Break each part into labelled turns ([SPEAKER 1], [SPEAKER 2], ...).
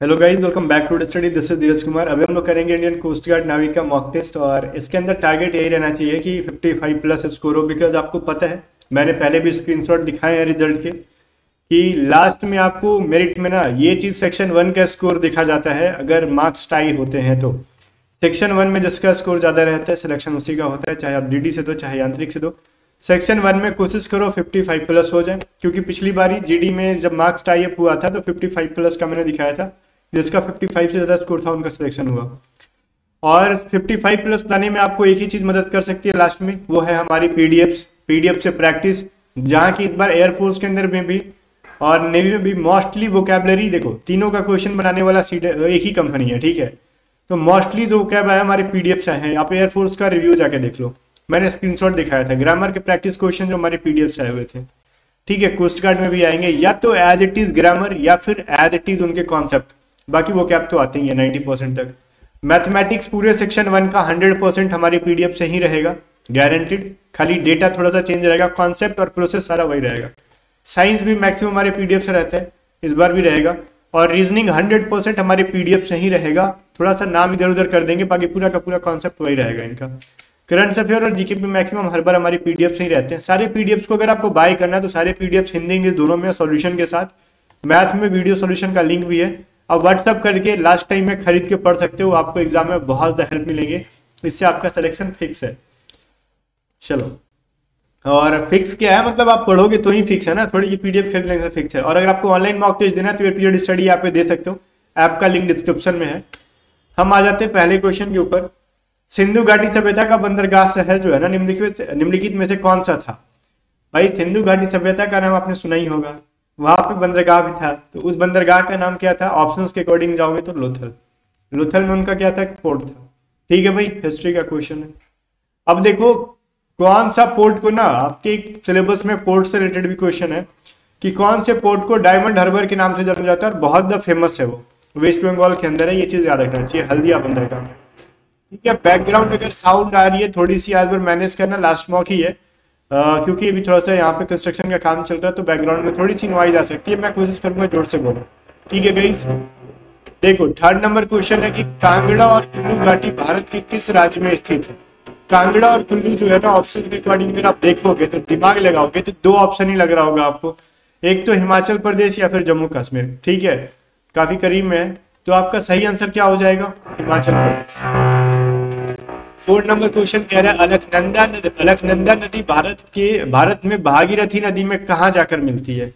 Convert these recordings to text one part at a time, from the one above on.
[SPEAKER 1] Hello guys, welcome back to study. This is Dheeraj Kumar. अभी हम लोग करेंगे इंडियन कोस्ट गार्ड नाविक का मॉक टेस्ट और इसके अंदर टारगेट यही रहना चाहिए कि 55 प्लस स्कोर हो। बिकॉज आपको पता है, मैंने पहले भी स्क्रीनशॉट दिखाए हैं रिजल्ट के कि लास्ट में आपको मेरिट में ना ये चीज़ सेक्शन 1 का स्कोर देखा जाता है अगर मार्क्स टाई होते हैं तो। सेक्शन 1 में जिसका स्कोर ज़्यादा रहता है सिलेक्शन उसी का होता है, चाहे आप डीडी से दो चाहे यांत्रिक से दो। सेक्शन 1 में कोशिश करो 55 प्लस हो जाए, क्योंकि पिछली बार ही जीडी में जब मार्क्स टाई अप हुआ था तो 55 प्लस का मैंने दिखाया था, जिसका 55 से ज़्यादा स्कोर था उनका सिलेक्शन हुआ। और 55 प्लस लाने में आपको एक ही चीज़ मदद कर सकती है लास्ट में, वो है हमारी पीडीएफ से प्रैक्टिस। जहाँ की इस बार एयरफोर्स के अंदर में भी और नेवी में भी मोस्टली वोकैबलरी, देखो तीनों का क्वेश्चन बनाने वाला एक ही कंपनी है, ठीक है। तो मोस्टली जो वोकैब है हमारे पीडीएफ से हैं। आप एयरफोर्स का रिव्यू जाके देख लो, मैंने स्क्रीनशॉट दिखाया था। ग्रामर के प्रैक्टिस क्वेश्चन जो हमारे पीडीएफ से आए हुए थे, ठीक है। कोस्ट गार्ड में भी आएंगे या तो एज इट इज ग्रामर या फिर एज इट इज उनके कॉन्सेप्ट। बाकी वो कैप तो आते ही है 90% तक। मैथमेटिक्स पूरे सेक्शन 1 का 100% हमारे पीडीएफ से ही रहेगा, गारंटेड। खाली डेटा थोड़ा सा चेंज रहेगा, कॉन्सेप्ट और प्रोसेस सारा वही रहेगा। साइंस भी मैक्सिमम हमारे पीडीएफ से रहता है, इस बार भी रहेगा। और रीजनिंग 100% हमारे पीडीएफ से ही रहेगा, थोड़ा सा नाम इधर उधर कर देंगे, बाकी पूरा का पूरा कॉन्सेप्ट वही रहेगा इनका। करंट अफेयर और जीके भी मैक्सिमम हर बार हमारी पीडीएफ से ही रहते हैं। सारे पीडीएफ को अगर आपको बाय करना है तो सारे पीडीएफ हिंदी इंग्लिश दोनों में सॉल्यूशन के साथ, मैथ में वीडियो सॉल्यूशन का लिंक भी है। अब व्हाट्सअप करके लास्ट टाइम में खरीद के पढ़ सकते हो, आपको एग्जाम में बहुत ज़्यादा हेल्प मिलेंगे, इससे आपका सिलेक्शन फिक्स है। चलो, और फिक्स क्या है मतलब आप पढ़ोगे तो ही फिक्स है ना, थोड़ी ये पीडीएफ खरीद लेने से फिक्स है। और अगर आपको ऑनलाइन मॉक टेस्ट देना है तो ये पीरियड स्टडी यहाँ पे दे सकते हो, ऐप का लिंक डिस्क्रिप्शन में है। हम आ जाते हैं पहले क्वेश्चन के ऊपर। सिंधु घाटी सभ्यता का बंदरगाह शहर जो है ना निम्नलिखित में से कौन सा था? भाई सिंधु घाटी सभ्यता का नाम आपने सुना ही होगा, वहां पे बंदरगाह भी था, तो उस बंदरगाह का नाम क्या था? ऑप्शंस के अकॉर्डिंग जाओगे तो लोथल। लोथल में उनका क्या था? पोर्ट था, ठीक है भाई, हिस्ट्री का क्वेश्चन है। अब देखो कौन सा पोर्ट को ना, आपके सिलेबस में पोर्ट से रिलेटेड भी क्वेश्चन है कि कौन से पोर्ट को डायमंड हार्बर के नाम से जाना जाता है और बहुत ज़्यादा फेमस है, वो वेस्ट बंगाल के अंदर है। ये चीज़ याद रखना चाहिए, हल्दिया बंदरगाह में, ठीक है। बैकग्राउंड अगर साउंड आ रही है थोड़ी सी, आज बार मैनेज करना, लास्ट मॉक ही है। क्योंकि अभी थोड़ा सा यहाँ पे कंस्ट्रक्शन का काम चल रहा है तो बैकग्राउंड में थोड़ी सी नॉइज आ सकती है। मैं कोशिश करूंगा जोर से बोलूं, ठीक है गाइस। देखो थर्ड नंबर क्वेश्चन है कि कांगड़ा और कुल्लू घाटी भारत के किस राज्य में स्थित है? कांगड़ा और कुल्लू जो है ना, ऑप्शन के अकॉर्डिंग अगर आप देखोगे तो दिमाग लगाओगे तो दो ऑप्शन ही लग रहा होगा आपको, एक तो हिमाचल प्रदेश या फिर जम्मू कश्मीर, ठीक है, काफी करीब में है। तो आपका सही आंसर क्या हो जाएगा? Himachal Pradesh. Fourth number question कह रहा है अलकनंदा नदी भारत में भागीरथी नदी में कहाँ जाकर मिलती है?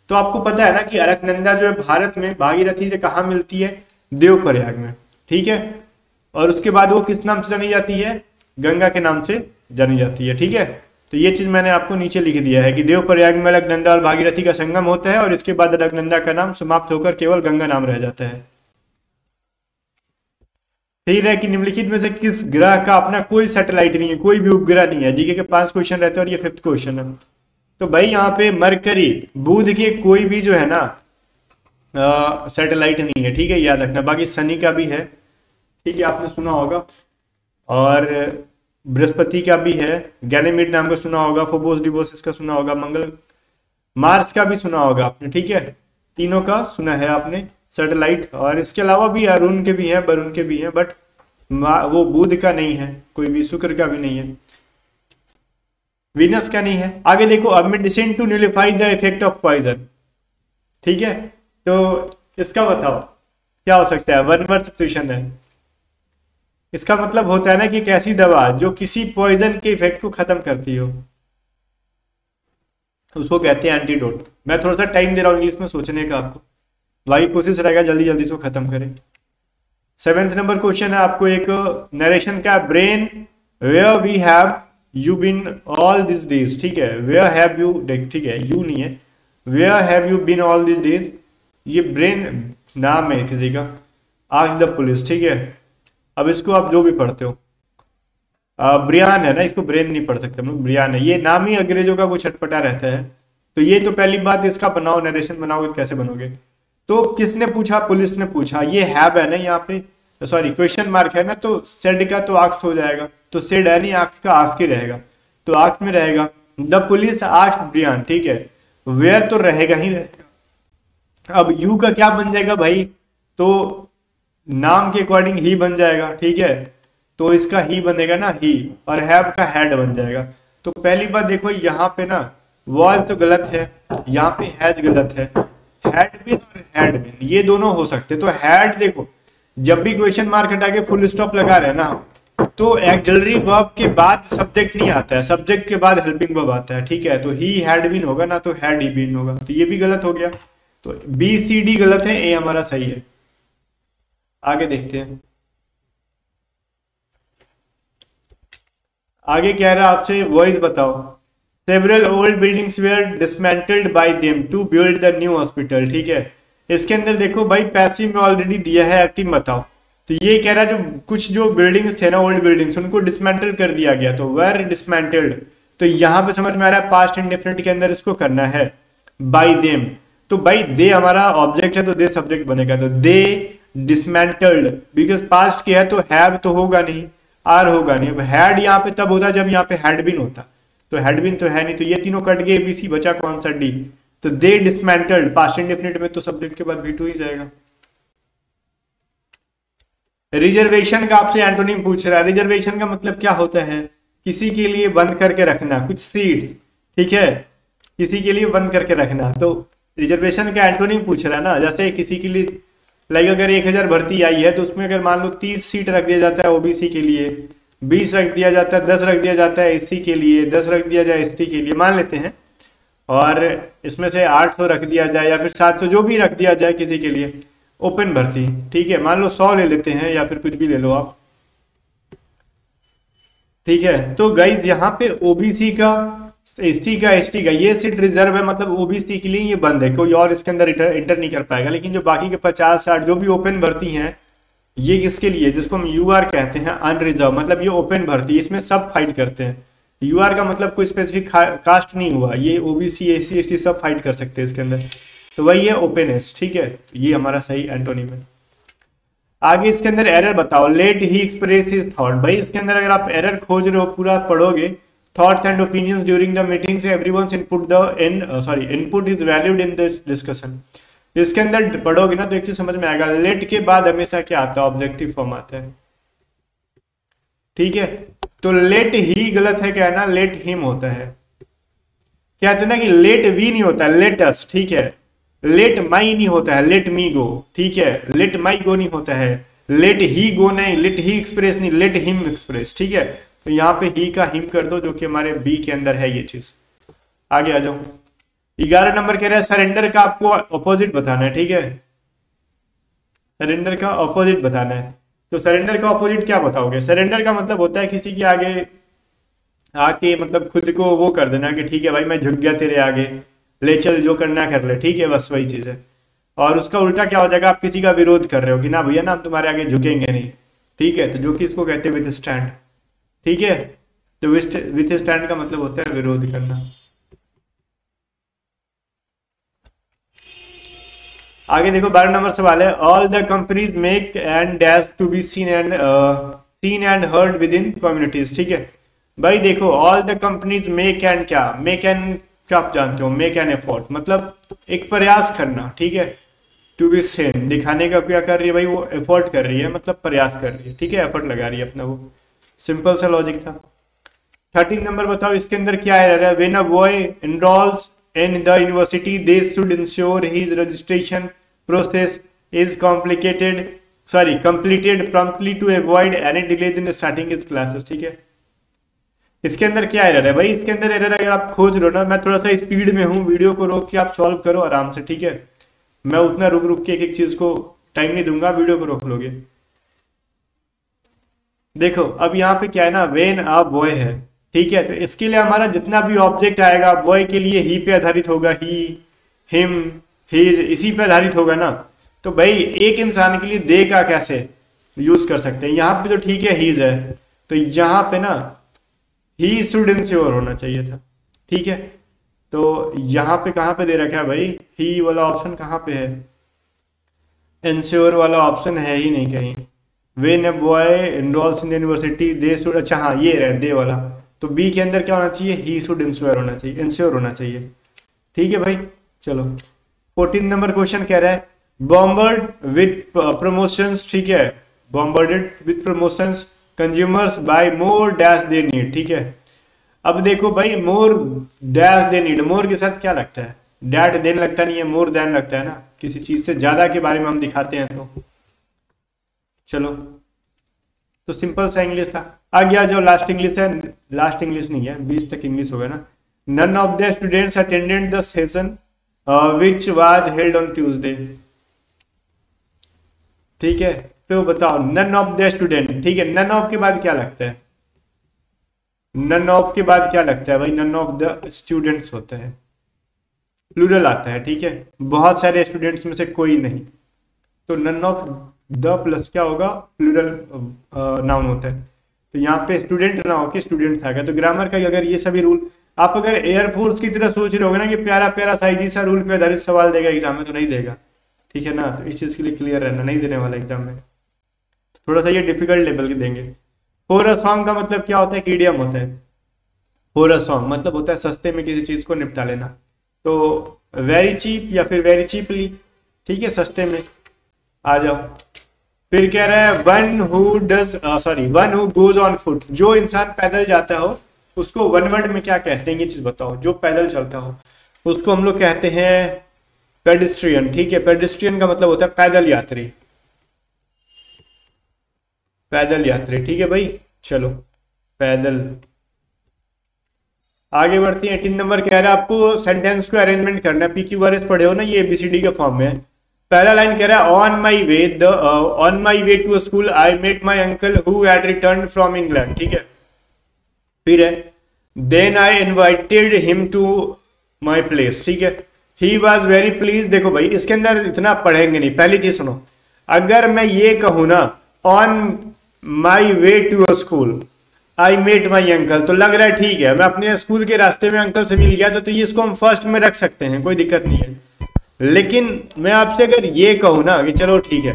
[SPEAKER 1] तो आपको पता है ना कि अलकनंदा जो है भारत में भागीरथी से कहाँ मिलती है? देवप्रयाग में, ठीक है। और उसके बाद वो किस नाम से जानी जाती है? गंगा के नाम से जानी जाती है, ठीक है। तो ये चीज मैंने आपको नीचे लिख दिया है कि देवप्रयाग में अलकनंदा और भागीरथी का संगम होता है और इसके बाद अलकनंदा का नाम समाप्त होकर केवल गंगा नाम रह जाता है। ठीक है कि निम्नलिखित में से किस ग्रह का अपना कोई सैटेलाइट नहीं है, कोई भी उपग्रह नहीं है? जीके के 5 क्वेश्चन रहते हैं और ये 5th क्वेश्चन है। तो भाई यहाँ पे मरकरी, बुध के कोई भी जो है ना सैटेलाइट नहीं है, ठीक है, याद रखना। बाकी शनि का भी है, ठीक है, आपने सुना होगा। और बृहस्पति का भी है, गैनेमिड नाम का सुना होगा, फोबोस डिबोस इसका सुना होगा, मंगल मार्स का भी सुना होगा आपने, ठीक है। तीनों का सुना है आपने सैटेलाइट। और इसके अलावा भी अरुण के भी हैं, वरुण के भी हैं, बट वो बुध का नहीं है, कोई भी शुक्र का भी नहीं है, वीनस का नहीं है। आगे देखो, अब medicine to nullify the effect of poison, ठीक है। तो इसका बताओ क्या हो सकता है? वन वर्ड सब्स्टिट्यूशन है। इसका मतलब होता है ना कि एक ऐसी दवा जो किसी पॉइजन के इफेक्ट को खत्म करती हो, उसको कहते हैं एंटीडोट। मैं थोड़ा सा टाइम दे रहा हूँ इंग्लिश में सोचने का आपको, भाई कोशिश रहेगा जल्दी जल्दी इसको खत्म करें। 7th नंबर क्वेश्चन है आपको एक नरेशन का, brain where we have you been all this days, ठीक है। वेयर हैव यू, ठीक है, यू नहीं है, where have you been all this days. ये ब्रेन नाम है किसी का, आस्क द पुलिस, ठीक है। अब इसको आप जो भी पढ़ते हो, ब्रियान है ना, इसको ब्रेन नहीं पढ़ सकते हम लोग, ब्रियान है। ये नाम ही अंग्रेजों का कुछ अटपटा रहता है। तो ये तो पहली बात, इसका बनाओ, नरेशन बनाओगे तो कैसे बनोगे? तो किसने पूछा? पुलिस ने पूछा। ये हैव है ना यहाँ पे, सॉरी क्वेश्चन मार्क है ना, तो सेड का तो आक्स हो जाएगा, तो सेड है नहीं, आक्स का आस्क ही रहेगा, तो आक्स में रहेगा द पुलिस आस्क्ड ब्रियान, ठीक है। वेयर तो रहेगा ही रहेगा। अब यू का क्या बन जाएगा भाई? तो नाम के अकॉर्डिंग ही बन जाएगा, ठीक है। तो इसका ही बनेगा ना ही, और हैव का हैड बन जाएगा। तो पहली बात देखो यहाँ पे ना वॉज तो गलत है, यहाँ पे हैज गलत है। हैड बिन और हैड बिन ये दोनों हो सकते। तो हैड देखो, जब भी क्वेश्चन मार्क हटा के फुल स्टॉप लगा रहे हैं ना, तो ऑक्सिलरी वर्ब के बाद सब्जेक्ट नहीं आता है, सब्जेक्ट के बाद हेल्पिंग वर्ब आता है, ठीक है। तो ही हैड बीन होगा ना, तो हैड ही बीन होगा, तो ये भी गलत हो गया। तो बी सी डी गलत है, ए हमारा सही है। आगे देखते हैं, आगे कह रहा है आपसे वॉइस बताओ। Several old buildings were dismantled by them to build the new hospital, ठीक है। इसके अंदर देखो भाई पैसिव में ऑलरेडी दिया है, एक्टिव बताओ। तो ये कह रहा है जो कुछ जो बिल्डिंग्स थे ना, ओल्ड बिल्डिंग्स, उनको डिसमेंटल कर दिया गया, तो वेयर डिसमेंटल्ड। तो यहाँ पे समझ में आ रहा है पास्ट इंडेफिनिट के अंदर इसको करना है बाय देम। तो भाई दे हमारा ऑब्जेक्ट है, तो दे सब्जेक्ट बनेगा, तो दे डिसमेंटल्ड, बिकॉज पास्ट के है तो हैव तो होगा नहीं, आर होगा नहीं। अब हैड यहाँ पे तब होता जब यहाँ पे हैड बिन होता, तो हैड बिन तो है नहीं, तो ये तीनों कट गए, एबीसी बचा कौन सा, डी। तो दे डिसमेंटल्ड पास्ट इंडेफिनिट में तो सब्जेक्ट के बाद भी टू ही जाएगा। रिजर्वेशन का आपसे एंटोनिम पूछ रहा है। रिजर्वेशन का मतलब क्या होता है, किसी के लिए बंद करके रखना कुछ सीट, ठीक है, किसी के लिए बंद करके रखना। तो रिजर्वेशन का एंटोनिम पूछ रहा है ना, जैसे किसी के लिए लाइक अगर 1000 भर्ती आई है, तो उसमें अगर मान लो 30 सीट रख दिया जाता है ओबीसी के लिए, 20 रख दिया जाता है, 10 रख दिया जाता है एससी के लिए, 10 रख दिया जाए एसटी के लिए, मान लेते हैं, और इसमें से 800 रख दिया जाए या फिर 700 जो भी रख दिया जाए किसी के लिए ओपन भर्ती, ठीक है, मान लो 100 ले लेते हैं या फिर कुछ भी ले लो आप, ठीक है। तो गाइज यहाँ पे ओबीसी का, एसटी का, एसटी का ये सीट रिजर्व है, मतलब ओबीसी के लिए ये बंद है, कोई और इसके अंदर इंटर नहीं कर पाएगा। लेकिन जो बाकी के 50-60 जो भी ओपन भर्ती हैं, ये किसके लिए, जिसको हम यूआर कहते हैं, अनरिजर्व, मतलब ये ओपन भर्ती, इसमें सब फाइट करते हैं। यूआर का मतलब कोई स्पेसिफिक कास्ट नहीं हुआ, ये ओबीसी, एससी, एसटी सब फाइट कर सकते हैं इसके अंदर, तो वही है ओपननेस, ठीक है। ये हमारा सही एंटोनिम है। आगे इसके अंदर एरर बताओ, लेट ही एक्सप्रेस हिज थॉट। भाई इसके अंदर अगर आप एरर खोज रहे हो पूरा पढ़ोगे, thoughts and opinions during the meetings everyone's input input is valued in this discussion. इसके अंदर पढ़ोगे ना तो एक चीज समझ में आएगा, लेट के बाद हमेशा क्या आता है, ऑब्जेक्टिव फॉर्म आता है, ठीक है। तो लेट ही गलत है, क्या है ना, लेट हिम होता है। कहते हैं ना कि लेट वी नहीं होता, लेट अस, ठीक है। लेट माई नहीं होता है, लेट मी गो, ठीक है। लेट माई गो नहीं होता है, लेट ही गो नहीं, लेट ही एक्सप्रेस नहीं, लेट हिम एक्सप्रेस, ठीक है। तो यहाँ पे ही का हिम कर दो, जो कि हमारे बी के अंदर है ये चीज। आगे आ जाओ, 11 नंबर कह रहा है सरेंडर का आपको ऑपोजिट बताना है, ठीक है। सरेंडर का ऑपोजिट बताना है। तो सरेंडर का ऑपोजिट क्या बताओगे, सरेंडर का मतलब होता है किसी के आगे आके मतलब खुद को वो कर देना कि ठीक है भाई मैं झुक गया तेरे आगे, ले चल जो करना कर ले, ठीक है, बस वही चीज है। और उसका उल्टा क्या हो जाएगा, आप किसी का विरोध कर रहे हो कि ना भैया ना हम तुम्हारे आगे झुकेंगे नहीं, ठीक है। तो जो कि इसको कहते हैं विथ स्टैंड, ठीक है। तो विथ स्टैंड का मतलब होता है विरोध करना। आगे देखो 12 नंबर सवाल है, all the companies make and dash to be seen and heard within communities, ठीक है। भाई देखो all the companies make and क्या, मेक एंड क्या आप जानते हो, मेक एन एफर्ट मतलब एक प्रयास करना, ठीक है। टू बी सेन दिखाने का क्या कर रही है भाई, वो एफर्ट कर रही है, मतलब प्रयास कर रही है, ठीक है, एफर्ट लगा रही है अपना, वो सिंपल सा लॉजिक था। 13 नंबर बताओ, इसके अंदर क्या है, when a boy enrolls in the university they should ensure his registration process is completed promptly to avoid any delays in starting his classes, ठीक है। इसके अंदर क्या एरर है भाई, इसके अंदर एरर अगर आप खोज रहे हो ना, मैं थोड़ा सा स्पीड में हूँ, वीडियो को रोक के आप सॉल्व करो आराम से, ठीक है। मैं उतना रुक रुक के एक एक चीज को टाइम नहीं दूंगा, वीडियो को रोक लोगे। देखो अब यहाँ पे क्या है ना, वेन अ बॉय है, ठीक है। तो इसके लिए हमारा जितना भी ऑब्जेक्ट आएगा बॉय के लिए ही पे आधारित होगा, ही, हिम, हिज, इसी पे आधारित होगा ना। तो भाई एक इंसान के लिए दे का कैसे यूज कर सकते हैं, यहाँ पे तो ठीक है हीज है, तो यहाँ पे ना ही शुड इंश्योर होना चाहिए था, ठीक है। तो यहाँ पे कहाँ पे दे रखा है भाई, ही वाला ऑप्शन कहाँ पे है, इंश्योर वाला ऑप्शन है ही नहीं कहीं। When a boy enrolls in university they should, अच्छा हाँ ये रहे दे वाला, तो बी के अंदर क्या होना चाहिए, ही शुड इंश्योर होना चाहिए, इंश्योर होना चाहिए, ठीक है भाई। चलो 14 नंबर क्वेश्चन कह रहा है, बॉम्बर्ड विथ प्रमोशंस, ठीक है, bombarded with promotions consumers buy more dash they need, ठीक है। अब देखो भाई, मोर डैश दे नीड, मोर के साथ क्या लगता है, डैट देन लगता नहीं है, मोर देन लगता है ना, किसी चीज से ज्यादा के बारे में हम दिखाते हैं तो। चलो, तो सिंपल सा इंग्लिश था। आगे आ जाओ, लास्ट इंग्लिश है, लास्ट इंग्लिश नहीं है, 20 तक इंग्लिश होगा ना। None of the students attended the session which was held on Tuesday, ठीक है। तो बताओ, नन ऑफ द स्टूडेंट, ठीक है, नन ऑफ के बाद क्या लगता है, नन ऑफ के बाद क्या लगता है भाई, नन ऑफ द स्टूडेंट्स होता है, प्लूरल आता है, ठीक है, बहुत सारे स्टूडेंट्स में से कोई नहीं, तो नन ऑफ द प्लस क्या होगा, प्लूरल नाउन होता है। तो यहाँ पे स्टूडेंट ना हो के स्टूडेंट्स आ गया। तो ग्रामर का अगर ये सभी रूल, आप अगर एयरफोर्स की तरह सोच रहे होगे ना कि प्यारा प्यारा साइजी सा रूल पे आधारित सवाल देगा एग्जाम में, तो नहीं देगा, ठीक है ना। तो इस चीज के लिए क्लियर रहना, नहीं देने वाला एग्जाम में, थोड़ा सा ये डिफिकल्ट लेवल के देंगे। फॉर अ सॉन्ग का मतलब क्या होता है, कीडियम होता है। फॉर अ सॉन्ग मतलब होता है सस्ते में किसी चीज को निपटा लेना। तो वेरी चीप या फिर वेरी चीपली, ठीक है, सस्ते में। आ जाओ, फिर कह रहा है one who does, sorry, one who goes on foot, जो इंसान पैदल जाता हो उसको वन वर्ड में क्या कहते हैं, ये चीज बताओ। जो पैदल चलता हो उसको हम लोग कहते हैं पेडिस्ट्रियन, ठीक है। पेडिस्ट्रियन का मतलब होता है पैदल यात्री, पैदल यात्री, ठीक है भाई। चलो, पैदल। आगे बढ़ते हैं। 18 नंबर कह रहा है आपको सेंटेंस को अरेंजमेंट करना है। PQRS पढ़े हो ना, ये ABCD के फॉर्म में है। पहला लाइन कह रहा है on my way to school I met my uncle who had return from England, ठीक है। फिर है then I invited him to my place, ठीक है। He was very please. देखो भाई, इसके अंदर इतना पढ़ेंगे नहीं। पहली चीज सुनो, अगर मैं ये कहूं ना on my way to school I met my uncle, तो लग रहा है ठीक है, मैं अपने स्कूल के रास्ते में अंकल से मिल गया, तो ये इसको हम फर्स्ट में रख सकते हैं, कोई दिक्कत नहीं है। लेकिन मैं आपसे अगर ये कहूं ना कि चलो ठीक है,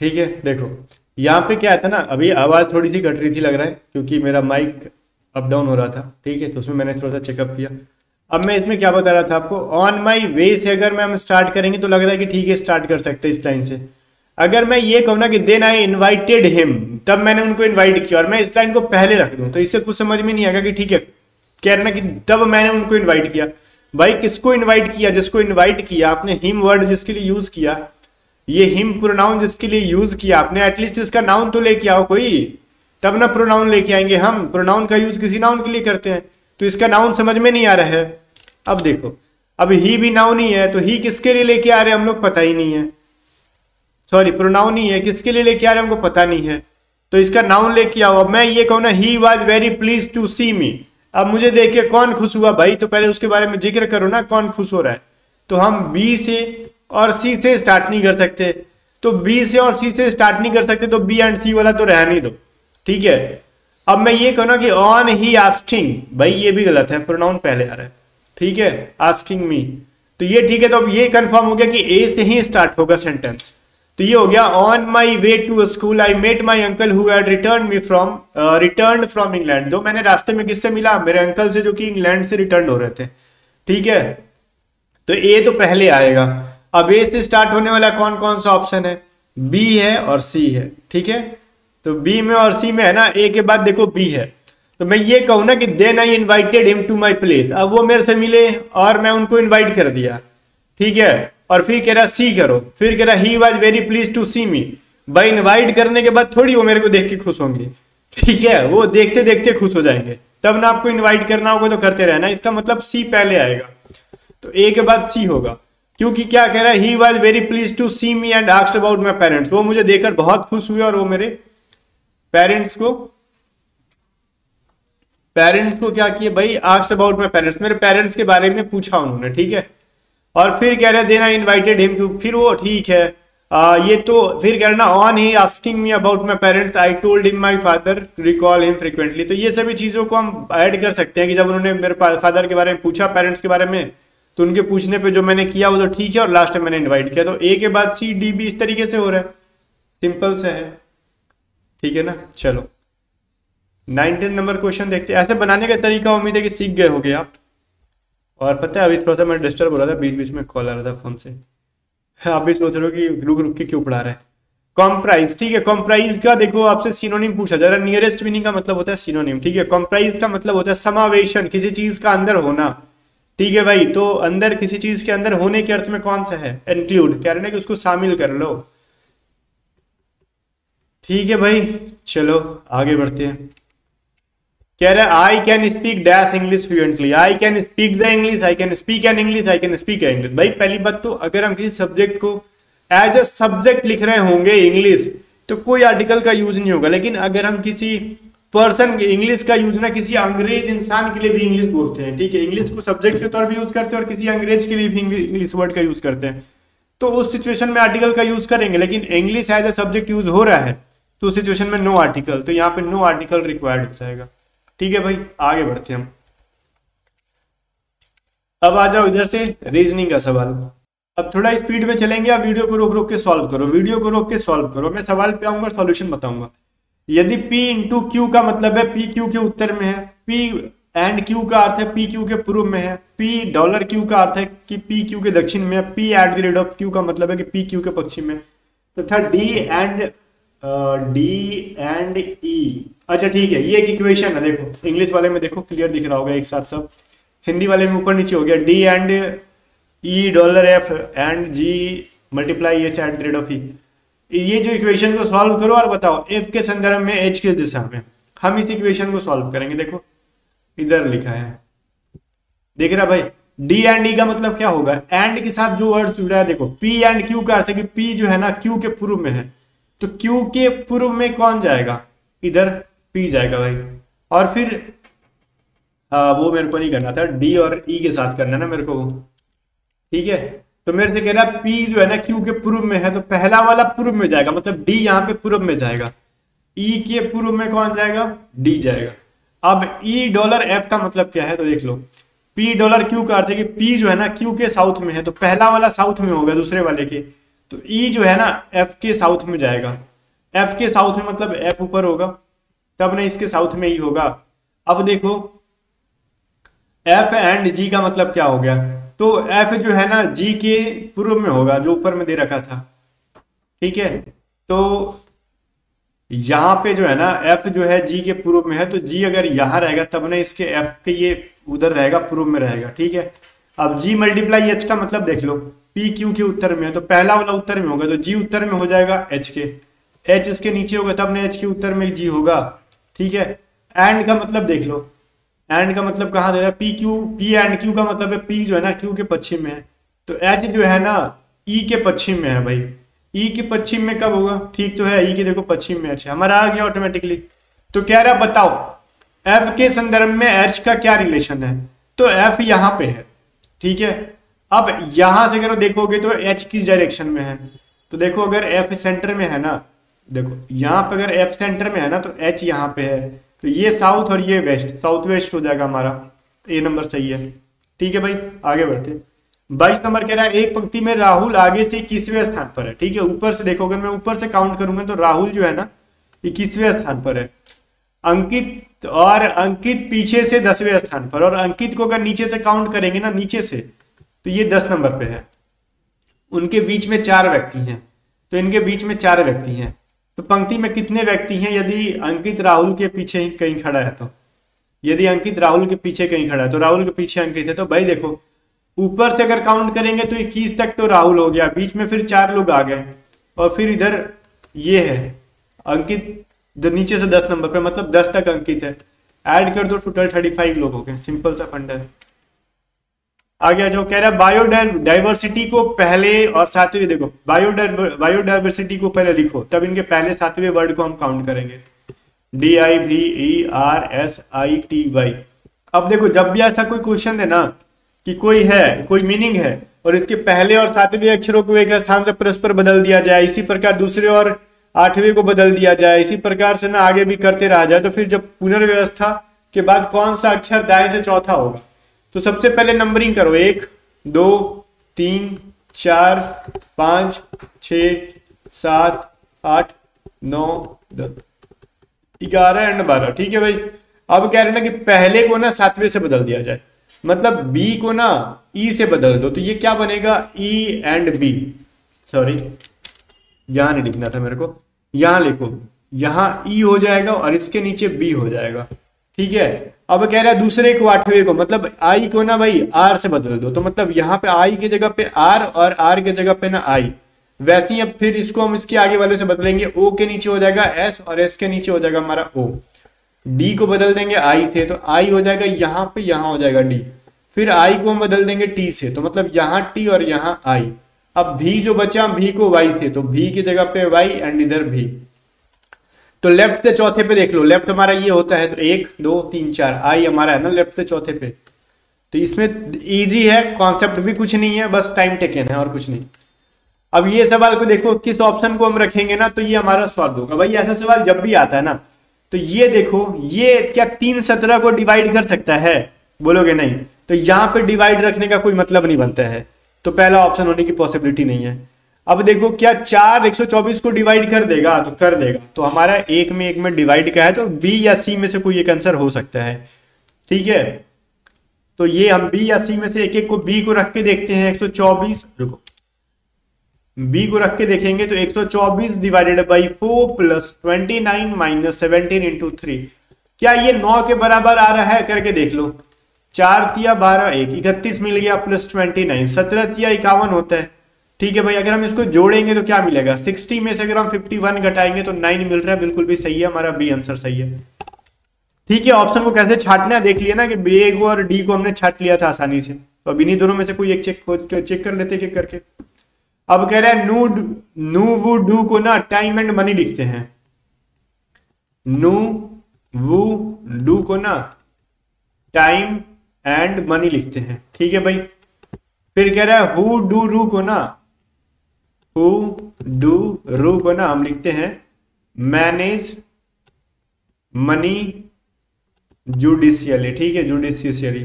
[SPEAKER 1] ठीक है, देखो यहाँ पे क्या था ना, अभी आवाज थोड़ी सी कट रही थी लग रहा है, क्योंकि मेरा माइक अप डाउन हो रहा था, ठीक है, तो उसमें मैंने थोड़ा सा चेकअप किया। अब मैं इसमें क्या बता रहा था आपको, ऑन माई वे से अगर मैं हम स्टार्ट करेंगे तो लग रहा है कि ठीक है स्टार्ट कर सकते हैं इस लाइन से। अगर मैं ये कहूँ ना कि देन आई इनवाइटेड हिम, तब मैंने उनको इनवाइट किया और मैं इस लाइन को पहले रख दूं, तो इससे कुछ समझ में नहीं आएगा कि ठीक है कह रहे ना कि तब मैंने उनको इनवाइट किया। भाई किसको इनवाइट किया, जिसको इनवाइट किया आपने, हिम वर्ड जिसके लिए यूज किया, ये हिम प्रोनाउन जिसके लिए यूज किया आपने, एटलीस्ट इसका नाउन तो लेके आओ कोई, तब ना प्रोनाउन लेके आएंगे। हम प्रोनाउन का यूज किसी नाउन के लिए करते हैं, तो इसका नाउन समझ में नहीं आ रहा है। अब देखो, अब ही भी नाउन ही है, तो ही किसके लिए लेके आ रहे हैं हम लोग, पता ही नहीं है। सॉरी, प्रोनाउन ही है, किसके लिए लेके आ रहे हैं हमको पता नहीं है, तो इसका नाउन लेके आओ। अब मैं ये कहूँ ना he was very please to see me, अब मुझे देख के कौन खुश हुआ भाई, तो पहले उसके बारे में जिक्र करो ना, कौन खुश हो रहा है। तो हम बी से और सी से स्टार्ट नहीं कर सकते, तो बी से और सी से स्टार्ट नहीं कर सकते, तो बी एंड सी वाला तो रहने दो, ठीक है। अब मैं ये कहूँ ना कि ऑन ही आस्किंग, भाई ये भी गलत है, प्रोनाउन पहले आ रहा है, ठीक है, आस्किंग मी, तो ये ठीक है। तो अब ये कंफर्म हो गया कि ए से ही स्टार्ट होगा सेंटेंस, तो ये हो गया on my way to school I met my uncle who had return from England. तो मैंने रास्ते में किससे मिला, मेरे अंकल से, जो कि इंग्लैंड से रिटर्न हो रहे थे, ठीक है। तो ए तो पहले आएगा। अब ए से स्टार्ट होने वाला कौन कौन सा ऑप्शन है, बी है और सी है, ठीक है। तो बी में और सी में है ना, ए के बाद देखो बी है, तो मैं ये कहूँ ना कि then I invited him to my place, अब वो मेरे से मिले और मैं उनको इन्वाइट कर दिया, ठीक है। और फिर कह रहा सी करो, फिर कह रहा he was very please to see me. भाई इनवाइट करने के बाद थोड़ी वो मेरे को देख के खुश होंगे, ठीक है, वो देखते देखते खुश हो जाएंगे, तब ना आपको इनवाइट करना होगा तो करते रहना। इसका मतलब सी पहले आएगा, तो ए के बाद सी होगा, क्योंकि क्या कह रहा है, he was very please to see me and asked about my parents, वो मुझे देखकर बहुत खुश हुए और वो मेरे पेरेंट्स को क्या किए भाई, आस्क्ड अबाउट माई पेरेंट्स, मेरे पेरेंट्स के बारे में पूछा उन्होंने, ठीक है। और फिर कह रहे then I invited him to, फिर वो ठीक है, ये तो फिर कह रहे ना on he asking me about my parents I told him my father recall him frequently. तो ये सभी चीजों को हम ऐड कर सकते हैं कि जब उन्होंने मेरे फादर के बारे में पूछा, पेरेंट्स के बारे में, तो उनके पूछने पे जो मैंने किया वो तो ठीक है, और लास्ट में मैंने इन्वाइट किया, तो ए के बाद सी डी बी इस तरीके से हो रहा है, सिंपल से है, ठीक है ना। चलो 19 नंबर क्वेश्चन देखते हैं। ऐसे बनाने का तरीका उम्मीद है कि सीख गए होगे आप। और पता है अभी थोड़ा सा मैं डिस्टर्ब हो रहा था, बीच बीच में कॉल आ रहा था फोन से। आप भी सोच रहे हो कि रुक रुक के क्यों पढ़ा रहा है। कॉम्प्राइज, ठीक है। कॉम्प्राइज का देखो आपसे सिनोनिम पूछा जा रहा है। नियरेस्ट मीनिंग का मतलब होता है सिनोनिम, ठीक है। कॉम्प्राइज का मतलब होता है समावेशन, किसी चीज का अंदर होना, ठीक है भाई। तो अंदर, किसी चीज के अंदर होने के अर्थ में कौन सा है, इंक्लूड, कह रहे हैं कि उसको शामिल कर लो, ठीक है भाई। चलो आगे बढ़ते हैं। कह रहा है I can speak dash English fluently, I can speak the English, I can speak an English, I can speak English. भाई पहली बात तो अगर हम किसी सब्जेक्ट को एज ए सब्जेक्ट लिख रहे होंगे इंग्लिश, तो कोई आर्टिकल का यूज नहीं होगा। लेकिन अगर हम किसी पर्सन के इंग्लिश का यूज ना, किसी अंग्रेज इंसान के लिए भी इंग्लिश बोलते हैं, ठीक है। इंग्लिश को सब्जेक्ट के तौर पर यूज करते हैं और किसी अंग्रेज के लिए भी इंग्लिश वर्ड का यूज करते हैं। तो उस सिचुएशन में आर्टिकल का यूज करेंगे। लेकिन English as a subject use हो रहा है तो उस सिचुएशन में नो आर्टिकल, तो यहाँ पे नो आर्टिकल रिक्वायर्ड हो जाएगा, ठीक है भाई। आगे बढ़ते हैं हम। अब आ जाओ इधर से रीजनिंग का सवाल। अब थोड़ा स्पीड में चलेंगे, आप वीडियो को रोक रोक के सॉल्व करो, वीडियो को रोक के सॉल्व करो। मैं सवाल पे आऊंगा, सॉल्यूशन बताऊंगा। यदि P इंटू क्यू का मतलब है P क्यू के उत्तर में है, P एंड क्यू का अर्थ है P क्यू के पूर्व में है, P डॉलर क्यू का अर्थ है कि P क्यू के दक्षिण में है, P at the rate of Q का मतलब है कि P क्यू के पश्चिम में, तथा D एंड E। अच्छा ठीक है, ये एक इक्वेशन है। देखो इंग्लिश वाले में देखो क्लियर दिख रहा होगा एक साथ सब, हिंदी वाले में ऊपर नीचे हो गया। D and E dollar F and G multiply H at the rate of E। ये जो इक्वेशन को सॉल्व करो और बताओ F के संदर्भ में H की दिशा में। हम इस इक्वेशन को सॉल्व करेंगे। देखो इधर लिखा है, देख रहा भाई। D एंड E का मतलब क्या होगा, एंड के साथ जो वर्ड जुड़ा है। देखो P एंड Q का अर्थ है कि P जो है ना Q के पूर्व में है, तो Q के पूर्व में कौन जाएगा, इधर P जाएगा भाई। और फिर वो मेरे को नहीं करना था, D और E के साथ करना ना मेरे को, ठीक है। तो मेरे से कह रहा है P जो है ना Q के पूर्व में है, तो पहला वाला पूर्व में जाएगा, मतलब D यहाँ पे पूर्व में जाएगा। E के पूर्व में कौन जाएगा, D जाएगा। अब E डॉलर F का मतलब क्या है, तो देख लो। P डॉलर Q का अर्थ है कि P जो है ना Q के साउथ में है, तो पहला वाला साउथ में होगा दूसरे वाले के, तो E जो है ना F के साउथ में जाएगा। F के साउथ में मतलब F ऊपर होगा, तब ना इसके साउथ में E होगा। अब देखो F एंड G का मतलब क्या हो गया, तो F जो है ना G के पूर्व में होगा, जो ऊपर में दे रखा था, ठीक है। तो यहाँ पे जो है ना F जो है G के पूर्व में है, तो G अगर यहाँ रहेगा तब ना इसके F के ये उधर रहेगा, पूर्व में रहेगा, ठीक है। अब G मल्टीप्लाई H का मतलब देख लो, P Q के उत्तर में है, तो पहला वाला उत्तर में होगा, तो G उत्तर में हो जाएगा H के, H इसके नीचे होगा तब ना H के उत्तर में G होगा, ठीक है। एंड का मतलब देख लो, एंड का मतलब कहाँ दे रहा है, P Q, P and Q का मतलब है P जो है ना Q के पश्चिम में है, तो H जो है ना E के पश्चिम में है भाई। E के पश्चिम में कब होगा, ठीक तो है, E के देखो पश्चिम में H है, हमारा आ गया ऑटोमेटिकली। तो कह रहा बताओ F के संदर्भ में H का क्या रिलेशन है, तो F यहाँ पे है, ठीक है। अब यहां से अगर देखोगे तो H किस डायरेक्शन में है, तो देखो अगर F सेंटर में है ना, देखो यहाँ पे अगर F सेंटर में है ना, तो H यहाँ पे है, तो ये साउथ और ये वेस्ट, साउथ वेस्ट हो जाएगा हमारा। ए नंबर सही है, ठीक है भाई। आगे बढ़ते। 22 नंबर कह रहा है एक पंक्ति में राहुल आगे से 21वें स्थान पर है, ठीक है। ऊपर से देखो, अगर मैं ऊपर से काउंट करूंगा तो राहुल जो है ना 21वें स्थान पर है, अंकित पीछे से 10वें स्थान पर, और अंकित को अगर नीचे से काउंट करेंगे ना, नीचे से, तो ये 10 नंबर पे है। उनके बीच में 4 व्यक्ति हैं, तो इनके बीच में 4 व्यक्ति हैं, तो पंक्ति में कितने व्यक्ति हैं यदि अंकित राहुल के पीछे ही कहीं खड़ा है, तो यदि अंकित राहुल के पीछे कहीं खड़ा है, तो राहुल के पीछे अंकित है, तो भाई देखो ऊपर से अगर काउंट करेंगे तो 21 तक तो राहुल हो गया, बीच में फिर 4 लोग आ गए, और फिर इधर ये है अंकित नीचे से 10 नंबर पे, मतलब 10 तक अंकित है। ऐड कर दो, टोटल 35 लोग हो गए। सिंपल सा फंडा है। आगे जो कह रहा है बायोडाइवर्सिटी को पहले और सातवें, देखो बायोडाइवर्सिटी को पहले लिखो, तब इनके पहले सातवें वर्ड को हम काउंट करेंगे। DIVERSITY। अब देखो जब भी ऐसा कोई क्वेश्चन है ना कि कोई है, कोई मीनिंग है, और इसके पहले और सातवें अक्षरों को एक स्थान से परस्पर बदल दिया जाए, इसी प्रकार दूसरे और 8वें को बदल दिया जाए, इसी प्रकार से ना आगे भी करते रहा जाए, तो फिर जब पुनर्व्यवस्था के बाद कौन सा अक्षर दाएं से चौथा होगा, तो सबसे पहले नंबरिंग करो, 1 2 3 4 5 6 7 8 9 10 11 एंड 12, ठीक है भाई। अब कह रहे हैं ना कि पहले को ना 7वें से बदल दिया जाए, मतलब बी को ना ई से बदल दो, तो ये क्या बनेगा, ई एंड बी। सॉरी, यहां नहीं लिखना था मेरे को, यहां लिखो, यहां ई हो जाएगा और इसके नीचे बी हो जाएगा। ठीक है, अब कह रहा है दूसरे को आठवें को, मतलब आई को ना भाई आर से बदल दो, तो मतलब यहाँ पे आई की जगह पे आर और आर की जगह पे ना आई। वैसे ही अब फिर इसको हम इसके आगे वाले से बदलेंगे, ओ के नीचे हो जाएगा एस और एस के नीचे हो जाएगा हमारा ओ। डी को बदल देंगे आई से, तो आई हो जाएगा यहाँ पे, यहाँ हो जाएगा डी। फिर आई को हम बदल देंगे टी से, तो मतलब यहाँ टी और यहाँ आई। अब भी जो बचा भी को वाई से, तो भी की जगह पे वाई एंड इधर भी। तो लेफ्ट से चौथे पे देख लो, लेफ्ट हमारा ये होता है, तो 1 2 3 4 आई हमारा है ना लेफ्ट से चौथे पे। तो इसमें इजी है, कॉन्सेप्ट भी कुछ नहीं है, बस टाइम टेकन है और कुछ नहीं। अब ये सवाल को देखो, किस ऑप्शन को हम रखेंगे ना तो ये हमारा सॉल्व होगा। भाई ऐसा सवाल जब भी आता है ना, तो ये देखो, ये क्या 317 को डिवाइड कर सकता है, बोलोगे नहीं, तो यहाँ पे डिवाइड रखने का कोई मतलब नहीं बनता है, तो पहला ऑप्शन होने की पॉसिबिलिटी नहीं है। अब देखो, क्या 4 124 को डिवाइड कर देगा, तो कर देगा, तो हमारा एक में डिवाइड का है, तो बी या सी में से कोई एक आंसर हो सकता है। ठीक है, तो ये हम बी या सी में से एक एक को, बी को रख के देखते हैं 124, रुको, बी को रख के देखेंगे तो 124 divided by 4 plus 29 minus 17 into 3, क्या ये 9 के बराबर आ रहा है, करके देख लो। 4 तिया 12, 1 31 मिल गया, प्लस 29 17 तिया 51 होता है। ठीक है भाई, अगर हम इसको जोड़ेंगे तो क्या मिलेगा, 60 में से अगर हम 51 घटाएंगे तो 9 मिल रहा है, बिल्कुल भी सही है, हमारा बी आंसर सही है। ठीक है, ऑप्शन को कैसे छाटना है देख लिया ना, कि बी को और डी को हमने छाट लिया था आसानी से, तो अब इन्हीं दोनों में से कोई एक चेक कर लेते एक करके। अब कह रहा है नू वू डू को ना टाइम एंड मनी लिखते हैं, नू वू डू को ना टाइम एंड मनी लिखते हैं। ठीक है भाई, फिर कह रहा है हु डू रू को ना, हु डू रू को ना हम लिखते हैं मैनेज मनी जुडिशियली। ठीक है, जुडिशियली।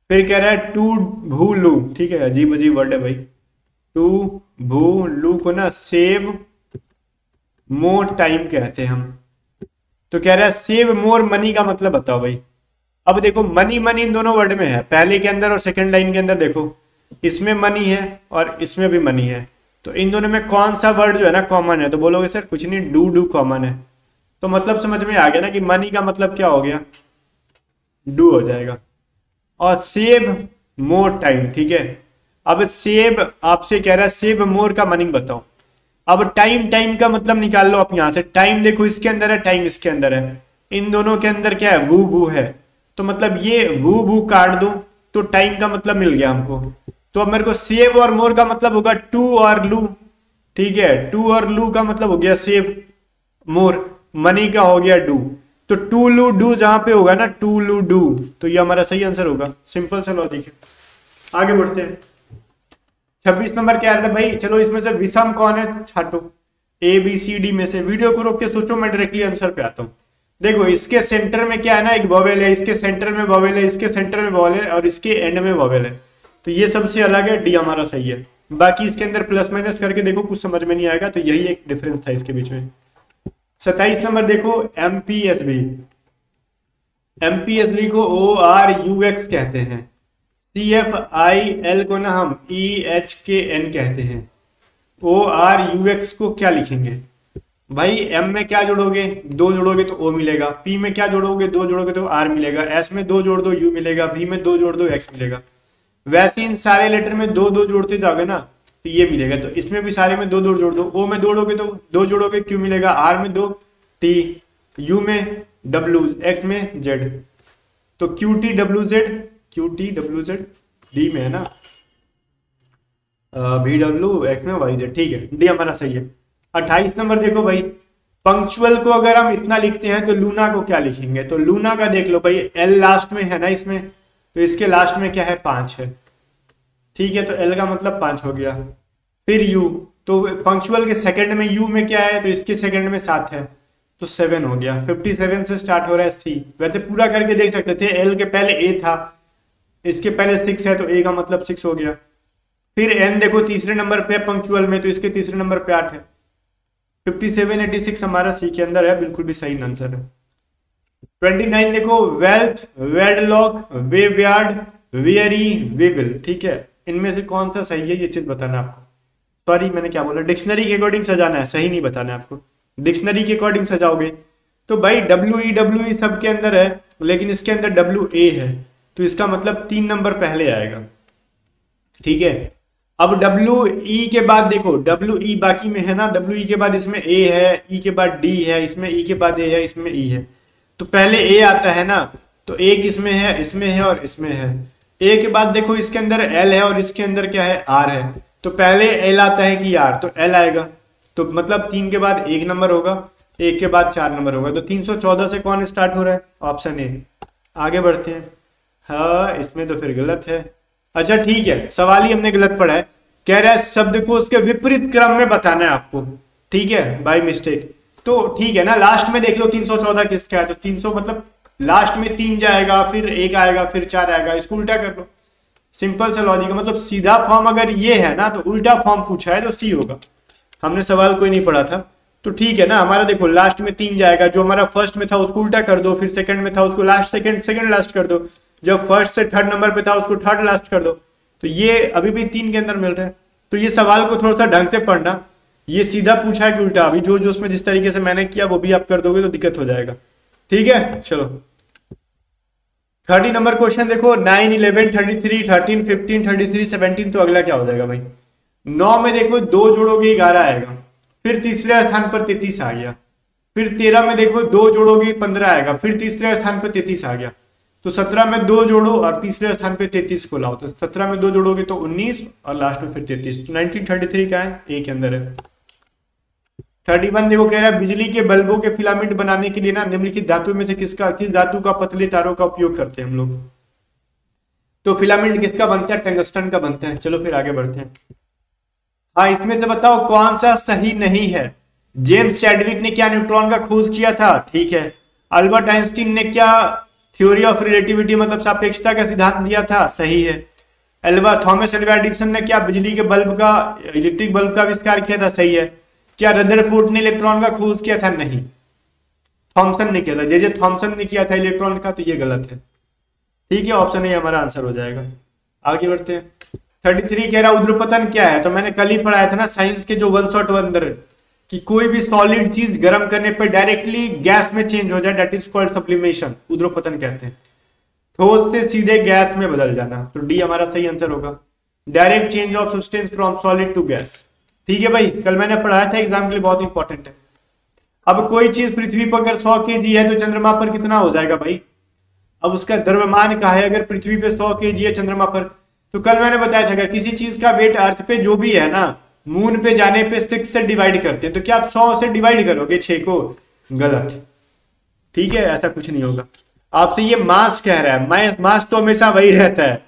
[SPEAKER 1] फिर कह रहा है टू भू लू, ठीक है, अजीब अजीब वर्ड है भाई, टू भू लू को ना सेव मोर टाइम कहते हैं हम। तो कह रहा है सेव मोर मनी का मतलब बताओ भाई। अब देखो, मनी मनी इन दोनों वर्ड में है, पहले के अंदर और सेकंड लाइन के अंदर देखो, इसमें मनी है और इसमें भी मनी है, तो इन दोनों में कौन सा वर्ड जो है ना कॉमन है, तो बोलोगे सर कुछ नहीं, डू डू कॉमन है, तो मतलब समझ में आ गया ना कि मनी का मतलब क्या हो गया, डू हो जाएगा। और सेव मोर टाइम, ठीक है। अब सेव आपसे कह रहा है सेव मोर का मीनिंग बताओ। अब टाइम, टाइम का मतलब निकाल लो आप यहां से, टाइम देखो इसके अंदर है, टाइम इसके अंदर है, इन दोनों के अंदर क्या है, वू वू है, तो मतलब ये वू वू काट दो तो टाइम का मतलब मिल गया हमको। तो अब मेरे को सेव और मोर का मतलब होगा टू और लू, ठीक है, टू और लू का मतलब हो गया सेव, मोर मनी का हो गया डू, तो टू लू डू जहां पे होगा ना, टू लू डू, तो ये हमारा सही आंसर होगा। सिंपल सा लॉजिक है। आगे बढ़ते हैं। 26 नंबर क्या है भाई, चलो इसमें से विषम कौन है छाटो, ए बी सी डी में से। वीडियो को रोक के सोचो, मैं डायरेक्टली आंसर पे आता हूँ। देखो इसके सेंटर में क्या है ना, एक वॉवेल है, इसके सेंटर में वॉवेल है, इसके सेंटर में वॉवेल है और इसके एंड में वॉवेल है, तो ये सबसे अलग है, डी हमारा सही है। बाकी इसके अंदर प्लस माइनस करके देखो, कुछ समझ में नहीं आएगा, तो यही एक डिफरेंस था इसके बीच में। 27 नंबर देखो, एमपीएसबी, एमपीएसबी को ओ आर यू एक्स कहते हैं, सी एफ आई एल को ना हम ई एच के एन कहते हैं, ओ आर यू एक्स को क्या लिखेंगे भाई, एम में क्या जोड़ोगे, 2 जोड़ोगे तो ओ मिलेगा, पी में क्या जोड़ोगे, 2 जोड़ोगे तो आर मिलेगा, एस में 2 जोड़ दो यू मिलेगा, भी में 2 जोड़ दो एक्स मिलेगा। वैसे इन सारे लेटर में 2 जोड़ते जाओगे ना तो ये मिलेगा, तो इसमें भी सारे में 2 जोड़ दो, ओ में जोड़ोगे तो 2 जोड़ोगे क्यू मिलेगा, आर में 2 टी, यू में डब्ल्यू, एक्स में जेड, तो Q T W Z, Q T W Z D में है ना, भी डब्ल्यू एक्स में वाई जेड, ठीक है, डी हमारा सही है। 28 नंबर देखो भाई, पंक्चुअल को अगर हम इतना लिखते हैं तो लूना को क्या लिखेंगे, तो लूना का देख लो भाई, एल लास्ट में है ना इसमें, तो इसके लास्ट में क्या है, 5 है, ठीक है, तो एल का मतलब 5 हो गया। फिर यू, तो पंक्चुअल के सेकंड में यू में क्या है, तो इसके सेकंड में 7 है, तो 7 हो गया। 57 से स्टार्ट हो रहा है सी, वैसे पूरा करके देख सकते थे, एल के पहले ए था, इसके पहले 6 है, तो ए का मतलब 6 हो गया। फिर एन देखो तीसरे नंबर पे पंक्चुअल में, तो इसके तीसरे नंबर पे 8 है, 57 86 हमारा सी के अंदर है, बिल्कुल भी सही आंसर है। 29 देखो, वेल्थ, वेडलॉक, वेव्यार्ड, वेयरी, वेविल। ठीक है, इनमें से कौन सा सही है ये चीज बताना आपको। सॉरी मैंने क्या बोला, डिक्शनरी के अकॉर्डिंग सजाना है, सही नहीं बताना है आपको। डिक्शनरी के अकॉर्डिंग सजाओगे तो भाई डब्ल्यू ई सबके अंदर है, लेकिन इसके अंदर डब्ल्यू ए है, तो इसका मतलब 3 नंबर पहले आएगा। ठीक है, अब डब्ल्यू ई के बाद देखो, डब्ल्यू ई बाकी में है ना, डब्ल्यू ई के बाद इसमें ए है, ई के बाद डी है, इसमें ई के बाद ए है, इसमें ई है, तो पहले ए आता है ना, तो एक इसमें है, इसमें है और इसमें है। ए के बाद देखो इसके अंदर एल है और इसके अंदर क्या है, आर है, तो पहले एल आता है कि आर, तो एल आएगा, तो मतलब 3 के बाद 1 नंबर होगा, 1 के बाद 4 नंबर होगा, तो 314 से कौन स्टार्ट हो रहा है, ऑप्शन ए। आगे बढ़ते हैं। हाँ इसमें तो फिर गलत है। अच्छा ठीक है, सवाल ही हमने गलत पढ़ा है, कह रहा है शब्द को उसके विपरीत क्रम में बताना है आपको। ठीक है, बाय मिस्टेक, तो ठीक है ना, लास्ट में देख लो 314 किसका है, तो 300 मतलब लास्ट में 3 जाएगा, फिर 1 आएगा, फिर 4 आएगा, इसको उल्टा कर लो। सिंपल सा लॉजिक, मतलब सीधा फॉर्म अगर ये है ना, तो उल्टा फॉर्म पूछा है तो सी होगा। हमने सवाल कोई नहीं पढ़ा था, तो ठीक है ना। हमारा देखो लास्ट में 3 जाएगा, जो हमारा फर्स्ट में था उसको उल्टा कर दो, फिर सेकंड में था उसको लास्ट, सेकंड लास्ट कर दो, जब फर्स्ट से थर्ड नंबर पे था उसको थर्ड लास्ट कर दो, तो ये अभी भी 3 के अंदर मिल रहा है। तो ये सवाल को थोड़ा सा ढंग से पढ़ना, ये सीधा पूछा है कि उल्टा, अभी जो जो उसमें जिस तरीके से मैंने किया वो भी आप कर दोगे तो दिक्कत हो जाएगा। ठीक है चलो, 30 नंबर क्वेश्चन देखो, 9, 11, 33, 13, 15, 33, 17, तो अगला क्या हो जाएगा भाई। 9 में देखो 2 जोड़ोगे 11 आएगा, फिर तीसरे स्थान पर 33 आ गया, फिर 13 में देखो 2 जोड़ोगे 15 आएगा, फिर तीसरे स्थान पर 33 आ गया, तो 17 में 2 जोड़ो और तीसरे स्थान पे 33 को लाओ, तो 17 में 2 जोड़ोगे तो 19 और लास्ट में फिर 33, तो 1933 का है, ए के अंदर है। 31 देखो, कह रहा है बिजली के बल्बों के फिलामेंट बनाने के लिए ना निम्नलिखित धातु में से किस धातु का पतले तारों का उपयोग करते हैं हम लोग। तो फिलामेंट किसका बनता है, टंगस्टन का बनता है। चलो फिर आगे बढ़ते हैं। हाँ इसमें से बताओ कौन सा सही नहीं है। जेम्स चैडविक ने क्या न्यूट्रॉन का खोज किया था, ठीक है। अल्बर्ट आइंस्टीन ने क्या थ्योरी ऑफ रिलेटिविटी मतलब सापेक्षता का सिद्धांत दिया था, सही है। थॉमस एल्वा एडिसन ने क्या बिजली के बल्ब का, इलेक्ट्रिक बल्ब का आविष्कार किया था, सही है। क्या रदरफोर्ड ने इलेक्ट्रॉन का खोज किया था, नहीं, थॉमसन ने किया था, जे थॉमसन ने किया था इलेक्ट्रॉन का, तो ये गलत है। ठीक है, ऑप्शन ए हमारा आंसर हो जाएगा। आगे बढ़ते हैं। 33 कह रहा ऊर्ध्वपतन क्या है, तो मैंने कल ही पढ़ाया था ना साइंस के जो 1 शॉट वंडर, कि कोई भी सॉलिड चीज गर्म करने पर डायरेक्टली गैस में चेंज हो जाए, दैट इज कॉल्ड सब्लिमेशन, ऊर्ध्वपतन कहते हैं। ठोस से सीधे गैस में बदल जाना, तो डी हमारा सही आंसर होगा। Direct change of substance from solid to gas. ठीक है भाई, कल मैंने पढ़ाया था, एग्जाम के लिए बहुत इंपॉर्टेंट है। अब कोई चीज पृथ्वी पर अगर 100 kg है तो चंद्रमा पर कितना हो जाएगा भाई। अब उसका द्रव्यमान क्या है, अगर पृथ्वी पे 100 kg है चंद्रमा पर, तो कल मैंने बताया था अगर किसी चीज का वेट अर्थ पे जो भी है ना, मून पे जाने पे 6 से डिवाइड करते हैं, तो क्या आप 100 से डिवाइड करोगे 6 को, गलत। ठीक है, ऐसा कुछ नहीं होगा। आपसे ये मास कह रहा है, मास तो हमेशा वही रहता है,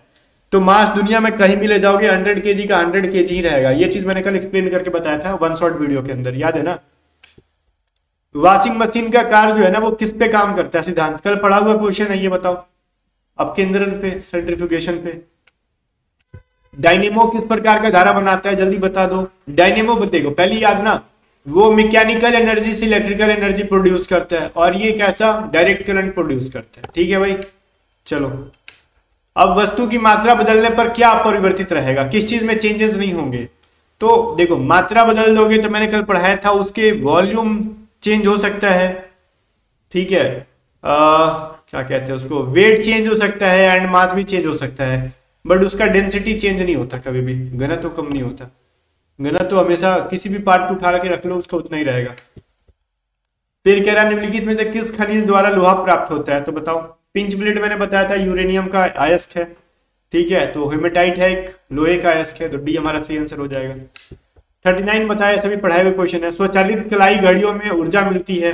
[SPEAKER 1] तो मास दुनिया में कहीं भी ले जाओगे 100 kg का 100 kg ही रहेगा। ये चीज मैंने कल एक्सप्लेन करके बताया था 1 शॉट वीडियो के अंदर, याद है ना। वॉशिंग मशीन का कार्य जो है ना वो किस पे काम करता है, सिद्धांत कल पढ़ा हुआ क्वेश्चन है, ये बताओ। अपकेंद्रण पे, सेंट्रीफ्यूगेशन पे। डायनेमो किस प्रकार का धारा बनाता है, जल्दी बता दो। डायनेमो देखो पहली याद ना, वो मैकेनिकल एनर्जी से इलेक्ट्रिकल एनर्जी प्रोड्यूस करता है, और ये कैसा, डायरेक्ट करंट प्रोड्यूस करता है। ठीक है भाई, चलो। अब वस्तु की मात्रा बदलने पर क्या अपरिवर्तित रहेगा, किस चीज में चेंजेस नहीं होंगे। तो देखो मात्रा बदल दोगे तो मैंने कल पढ़ाया था, उसके वॉल्यूम चेंज हो सकता है, ठीक है, क्या कहते हैं उसको, वेट चेंज हो सकता है, एंड मास भी चेंज हो सकता है, बट उसका डेंसिटी चेंज नहीं होता कभी भी, घनत्व तो कम नहीं होता। घनत्व तो हमेशा किसी भी पार्ट को उठा के रख लो उसका उतना ही रहेगा। फिर कह रहा निम्नलिखित में से किस खनिज द्वारा लोहा प्राप्त होता है, तो बताओ। पिंच ब्लेड मैंने बताया था यूरेनियम का अयस्क है, ठीक है, तो हेमेटाइट है एक लोहे का अयस्क है, तो डी हमारा सही आंसर हो जाएगा। 39 बताया, सभी पढ़ाए हुए क्वेश्चन है। स्वचालित कलाई घड़ियों में ऊर्जा मिलती है,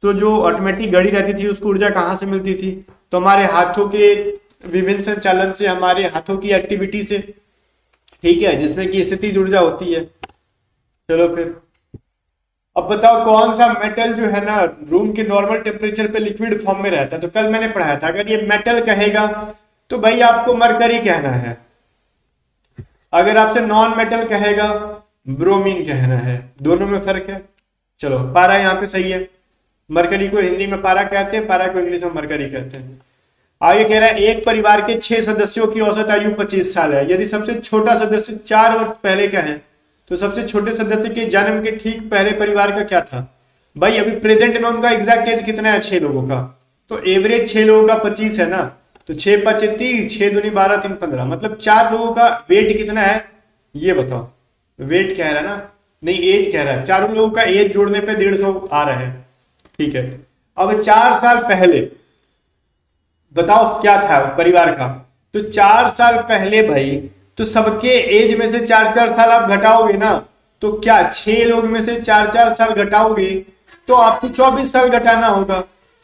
[SPEAKER 1] तो जो ऑटोमेटिक घड़ी रहती थी उसको ऊर्जा कहाँ से मिलती थी, तो हमारे हाथों के विभिन्न संचालन से, हमारे हाथों की एक्टिविटी से, ठीक है, जिसमें कि स्थितिज ऊर्जा होती है। चलो फिर अब बताओ कौन सा मेटल जो है ना रूम के नॉर्मल टेम्परेचर पे लिक्विड फॉर्म में रहता है, तो कल मैंने पढ़ाया था अगर ये मेटल कहेगा तो भाई आपको मरकरी कहना है, अगर आपसे नॉन मेटल कहेगा ब्रोमीन कहना है, दोनों में फर्क है। चलो पारा यहाँ पे सही है, मरकरी को हिंदी में पारा कहते हैं, पारा को इंग्लिश में मरकरी कहते हैं। आगे कह रहा है एक परिवार के 6 सदस्यों की औसत आयु 25 साल है। यदि सबसे छोटा सदस्य 4 वर्ष पहले का है तो सबसे छोटे सदस्य के जन्म के ठीक पहले परिवार का क्या था? भाई अभी प्रेजेंट में उनका एग्जैक्ट एज कितना है 6 लोगों का, तो एवरेज 6 लोगों का 25 है ना, तो 6 5 30, 6 दूनी 12 3 15, मतलब 4 लोगों का वेट कितना है ये बताओ। वेट कह रहा है ना, नहीं एज कह रहा है, चारों लोगों का एज जोड़ने पे 150 आ रहा है। ठीक है, अब 4 साल पहले बताओ क्या था परिवार का, तो 4 साल पहले भाई तो सबके एज में से 4 साल आप घटाओगे ना, तो क्या 6 लोग में से 4 साल घटाओगे तो आपको 24 साल घटाना होगा,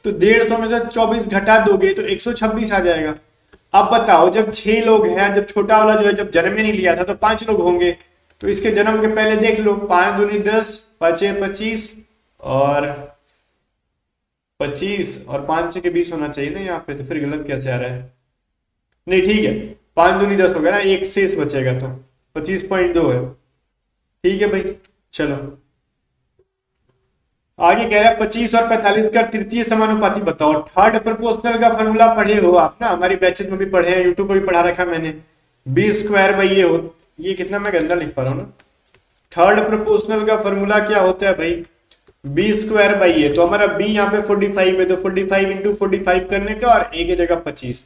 [SPEAKER 1] तो 150 में से 24 घटा दोगे तो 126 आ जाएगा। अब बताओ जब 6 लोग हैं, जब छोटा वाला जो है जब जन्म ही नहीं लिया था तो 5 लोग होंगे, तो इसके जन्म के पहले देख लो 5 दूनी 10, 5 25 और 25 और 5 के 20 होना चाहिए ना यहाँ पे, तो फिर गलत कैसे आ रहा है? नहीं ठीक है, 5 दूनी 10 हो गया ना, एक शेष बचेगा तो 25.2 है। ठीक है भाई चलो आगे कह रहा है 25 और 45 का तृतीय समानुपाती बताओ। थर्ड प्रोपोर्शनल का फॉर्मूला पढ़े हो आप ना, हमारी बैचेस में भी पढ़े हैं, यूट्यूब पर भी पढ़ा रखा मैंने। बी स्क्वायर बाई ए हो, ये कितना मैं गंदा लिख पा रहा हूँ ना। थर्ड प्रोपोर्शनल का फॉर्मूला क्या होता है भाई? बी स्क्वायर बाई ए, तो हमारा बी यहाँ पे 45 है, तो 45 इंटू 45 करने का और ए की जगह 25,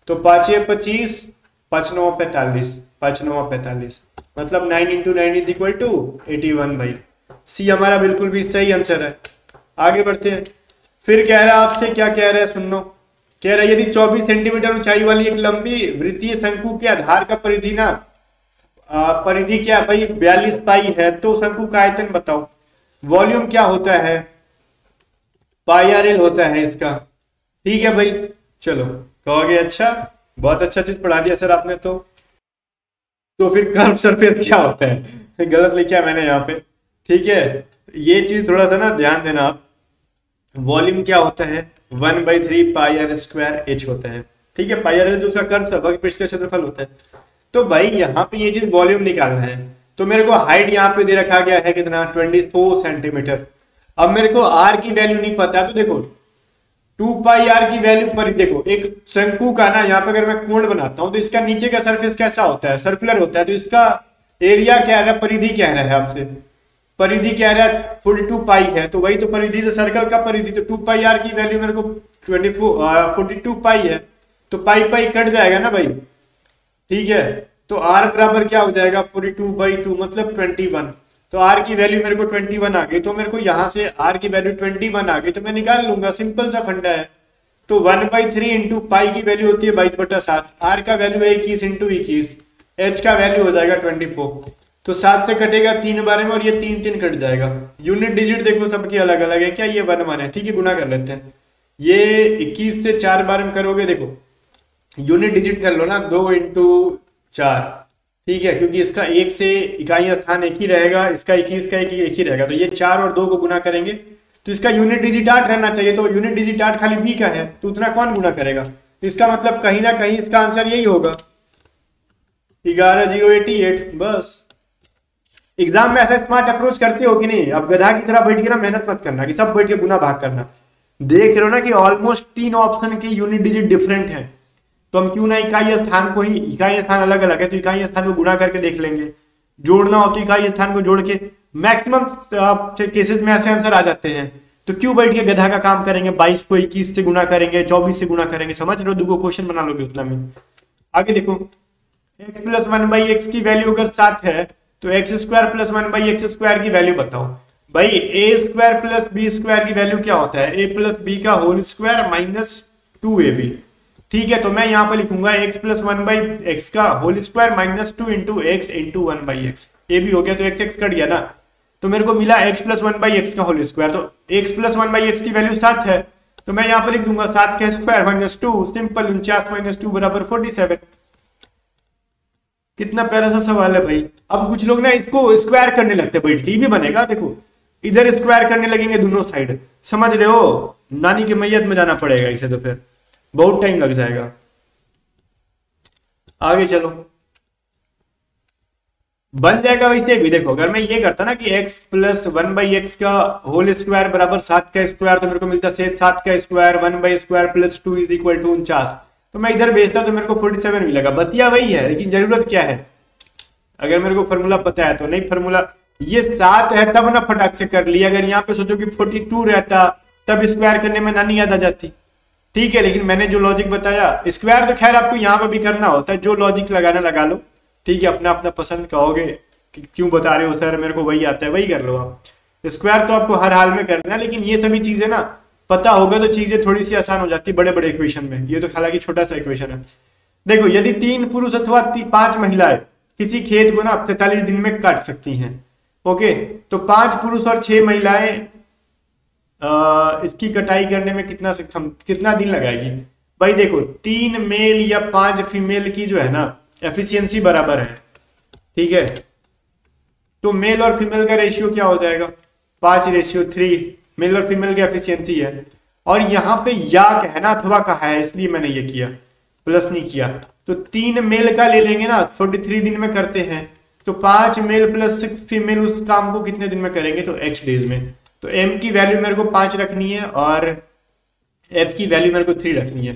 [SPEAKER 1] तो 5 25, 5 9 45, 5 9 45, मतलब 9 इंटू 9 इज इक्वल टू 81 भाई। सी हमारा बिल्कुल भी सही आंसर है। आगे बढ़ते हैं, फिर कह रहा है आपसे, क्या कह रहा है सुन लो। कह रहा है यदि 24 सेंटीमीटर ऊंचाई वाली एक लंबी वृत्तीय शंकु के आधार का परिधि ना परिधि क्या भाई 42 पाई है, तो शंकु का आयतन बताओ। वॉल्यूम क्या होता है? पाई आर एल होता है इसका। ठीक है भाई चलो कहोगे अच्छा बहुत अच्छा चीज पढ़ा दिया सर आपने, तो फिर कर्व सरफेस क्या होता है? गलत लिखा है मैंने यहाँ पे। ठीक है, ये चीज थोड़ा सा ना ध्यान देना आप। वॉल्यूम क्या होता है? 1/3 पाई आर स्क्वायर एच होता है। ठीक है, पाई आर एल जो उसका कर्व सर्वक पृष्ठ का क्षेत्रफल होता है। तो भाई यहाँ पे ये चीज वॉल्यूम निकालना है, तो मेरे को हाइट यहाँ पे दे रखा गया है कितना 24 सेंटीमीटर। अब मेरे को आर की वैल्यू नहीं पता, तो देखो 2 पाई आर की वैल्यू पर देखो एक शंकु का ना, यहाँ पे अगर मैं कोण बनाता हूं तो इसका नीचे का सरफेस कैसा होता है? सर्कुलर होता है, तो इसका एरिया क्या है? परिधि क्या है आपसे? परिधि क्या है? 42 पाई है, तो वही तो परिधि से सर्कल का परिधि, तो 2 पाई आर की वैल्यू मेरे को 42 पाई है, तो पाई पाई कट जाएगा ना भाई। ठीक है, तो r बराबर क्या हो जाएगा 42/2 मतलब 21, तो r की वैल्यू मेरे को 21 आ गई, तो मेरे को यहां से r की वैल्यू 21 आ गई तो मैं निकाल लूंगा, सिंपल सा फंडा है। तो 1/3 इंटू पाई की वैल्यू होती है 22/7, r का वैल्यू है 21 इंटू 21, h का वैल्यू हो जाएगा 24, तो 7 से कटेगा 3 बार में और ये 3 3 कट जाएगा। यूनिट डिजिट देखो सबकी अलग अलग है, क्या ये 1 1 है? ठीक है, गुना कर लेते हैं। ये 21 से 4 बार में करोगे, देखो यूनिट डिजिट कर लो ना, 2 इंटू 4। ठीक है, क्योंकि इसका 1 से इकाई स्थान एक ही रहेगा, इसका 21 का एक ही रहेगा, तो ये 4 और 2 को गुना करेंगे तो इसका यूनिट डिजिट 8 रहना चाहिए, तो यूनिट डिजिट 8 खाली बी का है, तो उतना कौन गुना करेगा? इसका मतलब कहीं ना कहीं इसका आंसर यही होगा 11088। बस एग्जाम में ऐसा स्मार्ट अप्रोच करते हो कि नहीं? अब गधा की तरह बैठ के ना मेहनत मत करना कि सब बैठ के गुना भाग करना। देख रहे हो ना कि ऑलमोस्ट 3 ऑप्शन के यूनिट डिजिट डिफरेंट हैं, तो हम क्यों ना इकाई स्थान को ही, इकाई स्थान अलग अलग है तो इकाई स्थान को गुणा करके देख लेंगे। जोड़ना हो तो इकाई स्थान को जोड़ के, मैक्सिमम केसेस में ऐसे आंसर आ जाते हैं, तो क्यों बैठ के गधा का काम करेंगे? 22 को 21 से गुणा करेंगे, 24 से गुणा करेंगे, समझ रहे हो? 2 क्वेश्चन बना लोगे उतना में। आगे देखो x + 1/x की वैल्यू अगर 7 है तो x² + 1/x² की वैल्यू बताओ। भाई a² + b² की वैल्यू क्या होता है? a + b का होल स्क्वायर माइनस 2ab। ठीक है, तो मैं यहाँ पर लिखूंगा x + 1/x का whole square minus 2 into x into 1/x। ए भी हो गया तो x कट गया ना, तो मेरे को मिला x + 1/x का होल स्क्वायर, तो x + 1/x की वैल्यू 7 है, तो मैं यहाँ पर लिख दूंगा 7 का स्क्वायर माइनस 2, सिंपल 49 - 2 बराबर 47। कितना प्यारा सा सवाल है भाई। अब कुछ लोग ना इसको स्क्वायर करने लगते बैठ के, भी बनेगा, देखो इधर स्क्वायर करने लगेंगे दोनों साइड, समझ रहे हो? नानी के मैयत में जाना पड़ेगा इसे, तो फिर बहुत टाइम लग जाएगा। आगे चलो, बन जाएगा वैसे भी। देखो अगर मैं ये करता ना कि x प्लस 1/x का होल स्क्वायर बराबर 7 का स्क्वायर, तो मेरे को मिलता 7 का स्क्वायर 1/स्क्वायर प्लस 2 इज इक्वल टू 49। तो मैं इधर भेजता तो मेरे को 47 मिलेगा। बतिया वही है, लेकिन जरूरत क्या है, अगर मेरे को फॉर्मूला पता है तो। नहीं फॉर्मूला ये 7 है तब ना फटाक से कर लिया। अगर यहाँ पे सोचो कि 42 रहता तब स्क्वायर करने में नानी याद आ जाती। ठीक है, लेकिन मैंने जो लॉजिक बताया, स्क्वायर तो खैर आपको यहाँ पे भी करना होता है, जो लॉजिक लगाना लगा लो। ठीक है, अपना अपना पसंद कहोगे कि क्यों बता रहे हो सर, मेरे को वही आता है, वही कर लो आप। स्क्वायर तो आपको हर हाल में करना है, लेकिन ये सभी चीजें ना पता होगा तो चीजें थोड़ी सी आसान हो जाती है बड़े बड़े इक्वेशन में। ये तो हालांकि छोटा सा इक्वेशन है। देखो यदि 3 पुरुष अथवा 5 महिलाएं किसी खेत को ना 43 दिन में काट सकती हैं, ओके, तो 5 पुरुष और 6 महिलाएं इसकी कटाई करने में कितना दिन लगाएगी। भाई देखो 3 मेल या 5 फीमेल की जो है ना एफिशिएंसी बराबर है। ठीक है, तो मेल और फीमेल का रेशियो क्या हो जाएगा, 5:3 मेल और फीमेल की एफिशिएंसी है। और यहाँ पे या कहना अथवा कहा है, इसलिए मैंने ये किया, प्लस नहीं किया। तो 3 मेल का ले लेंगे ना, 43 दिन में करते हैं, तो 5 मेल प्लस 6 फीमेल उस काम को कितने दिन में करेंगे, तो x डेज में। तो m की वैल्यू मेरे को 5 रखनी है और f की वैल्यू मेरे को 3 रखनी है।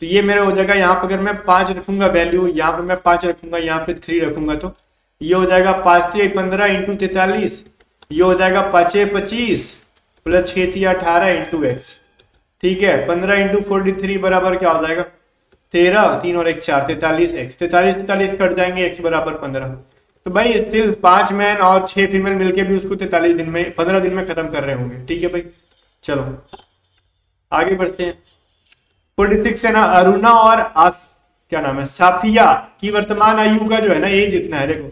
[SPEAKER 1] तो ये मेरा हो जाएगा, यहाँ पर अगर मैं 5 रखूंगा वैल्यू, यहाँ पे मैं 5 रखूंगा, यहाँ पे 3 रखूंगा, तो ये हो जाएगा 5×3=15 इंटू 43, ये हो जाएगा 5×25 प्लस 6×18 इंटू x। ठीक है, 15 इंटू 43 बराबर क्या हो जाएगा 13, 3 और 1 4, 43x। 43 कट जाएंगे, x बराबर 15। तो भाई स्टिल 5 मैन और 6 फीमेल मिलके भी उसको 43 दिन में 15 दिन में खत्म कर रहे होंगे। ठीक है भाई, चलो आगे बढ़ते हैं। 46 है ना, अरुणा और क्या नाम है, साफिया की वर्तमान आयु का जो है ना एज इतना है। देखो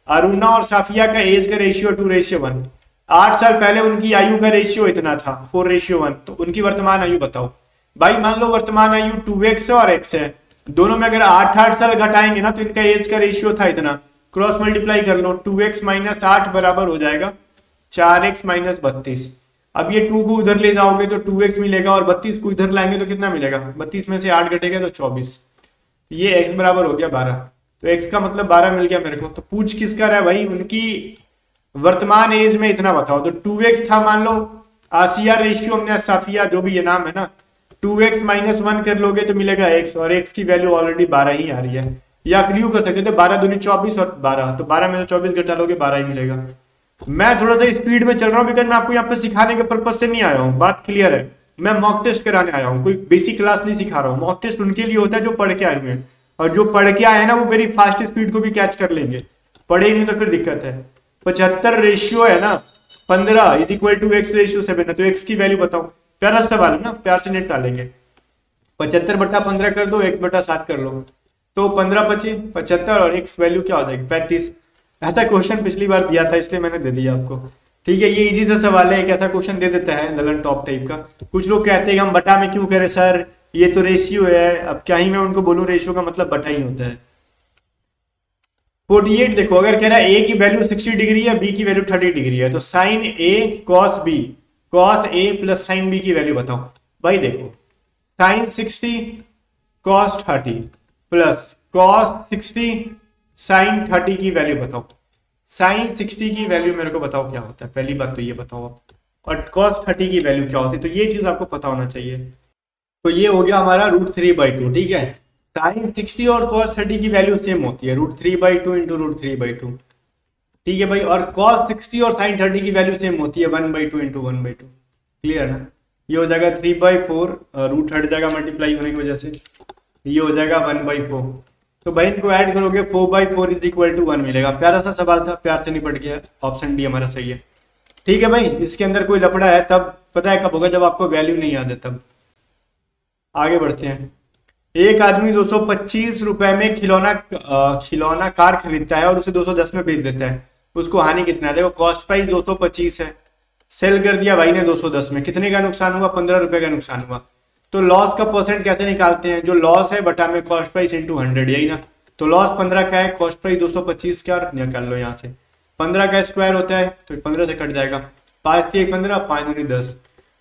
[SPEAKER 1] अरुणा और साफिया का एज का रेशियो 2:1। 8 साल पहले उनकी आयु का रेशियो इतना था 4:1। तो उनकी वर्तमान आयु बताओ। भाई मान लो वर्तमान आयु 2x और x है, दोनों में अगर 8 साल घटाएंगे ना तो इनका एज का रेशियो था इतना, क्रॉस मल्टीप्लाई कर लो, 2x - 8 बराबर हो जाएगा 4x - 32। अब ये 2 को उधर ले जाओगे तो 2x मिलेगा, और 32 को इधर लाएंगे तो कितना मिलेगा, 32 में से 8 घटेगा तो 24। ये x बराबर हो गया 12। तो x का मतलब 12 मिल गया मेरे को। तो पूछ किसका रहा है भाई, उनकी वर्तमान एज में इतना बताओ। तो 2x था मान लो, आसिया रेशियो हमने साफिया जो भी ये नाम है ना, 2x - 1 कर लोगे तो मिलेगा x, और x की वैल्यू ऑलरेडी 12 ही आ रही है। या फिर यूं कर सकते थे 12 दूनी 24 और 12, तो 12 में से 24 घटा लोगे 12 ही मिलेगा। मैं थोड़ा सा स्पीड में चल रहा हूँ बिकॉज मैं आपको यहाँ पे सिखाने के पर्पज से नहीं आया हूँ, बात क्लियर है। मैं मॉक टेस्ट कराने आया हूँ, कोई बेसिक क्लास नहीं सिखा रहा हूँ। मॉक टेस्ट उनके लिए होता है जो पढ़ के आए हुए हैं, और जो पढ़ के आए हैं ना वो मेरी फास्ट स्पीड को भी कैच कर लेंगे, पढ़े ही नहीं तो फिर दिक्कत है। 75 रेशियो है ना 15 is equal to x ratio 7 है, तो x की वैल्यू बताओ। प्यारा सवाल है ना, प्यार से नेट डालेंगे। 75/15 कर दो, 1/7 कर लो, तो 15×25 75, और x वैल्यू क्या हो जाएगी 35। ऐसा क्वेश्चन पिछली बार दिया था इसलिए मैंने दे दिया आपको। ठीक है, ये इजी सा सवाल है, एक ऐसा क्वेश्चन दे देता है ललन टॉप टाइप का। कुछ लोग कहते हैं कि हम बटा में क्यों करें सर, ये तो रेशियो है। अब क्या ही मैं उनको बोलूं, रेशियो का मतलब बटा ही होता है। 48 देखो, अगर कह रहा है a की वैल्यू 60 डिग्री है, b की वैल्यू 30 डिग्री है, तो sine a cos b cos a plus sine b की वैल्यू बताओ। भाई देखो sine 60 cos 30 plus cos 60 sine 30 की वैल्यू बताओ। साइन 60 की वैल्यू मेरे को बताओ क्या होता है, पहली बात तो ये बताओ आप, और cos 30 की वैल्यू क्या होती है, तो ये चीज आपको पता होना चाहिए। तो ये हो गया हमारा √3/2। ठीक है, साइन 60 और cos 30 की वैल्यू सेम होती है, √3/2 इंटू √3/2। ठीक है भाई, और cos 60 और साइन 30 की वैल्यू सेम होती है 1/2 इंटू 1/2। क्लियर है ना, ये हो जाएगा 3/4, रूट हट जाएगा मल्टीप्लाई होने की वजह से, ये हो जाएगा 1/4। तो भाई इनको ऐड करोगे 4/4 इज इक्वल टू 1 मिलेगा। प्यारा सा सवाल था, प्यार से निपट गया, ऑप्शन डी हमारा सही है। ठीक है भाई, इसके अंदर कोई लफड़ा है तब पता है कब होगा, जब आपको वैल्यू नहीं याद है तब। आगे बढ़ते हैं। एक आदमी 225 रुपए में खिलौना कार खरीदता है और उसे 210 में बेच देता है, उसको हानि कितना है। देखो कॉस्ट प्राइस 225 है, सेल कर दिया भाई ने 210 में, कितने का नुकसान हुआ, 15 रुपए का नुकसान हुआ। तो लॉस का परसेंट कैसे निकालते हैं, जो लॉस है बटा में कॉस्ट प्राइस इंटू 100, यही ना। तो लॉस 15 का है, कॉस्ट प्राइस 225 का, निकाल लो यहाँ से। 15 का स्क्वायर होता है तो 15 से कट जाएगा, 5×3 15, 5×9 10।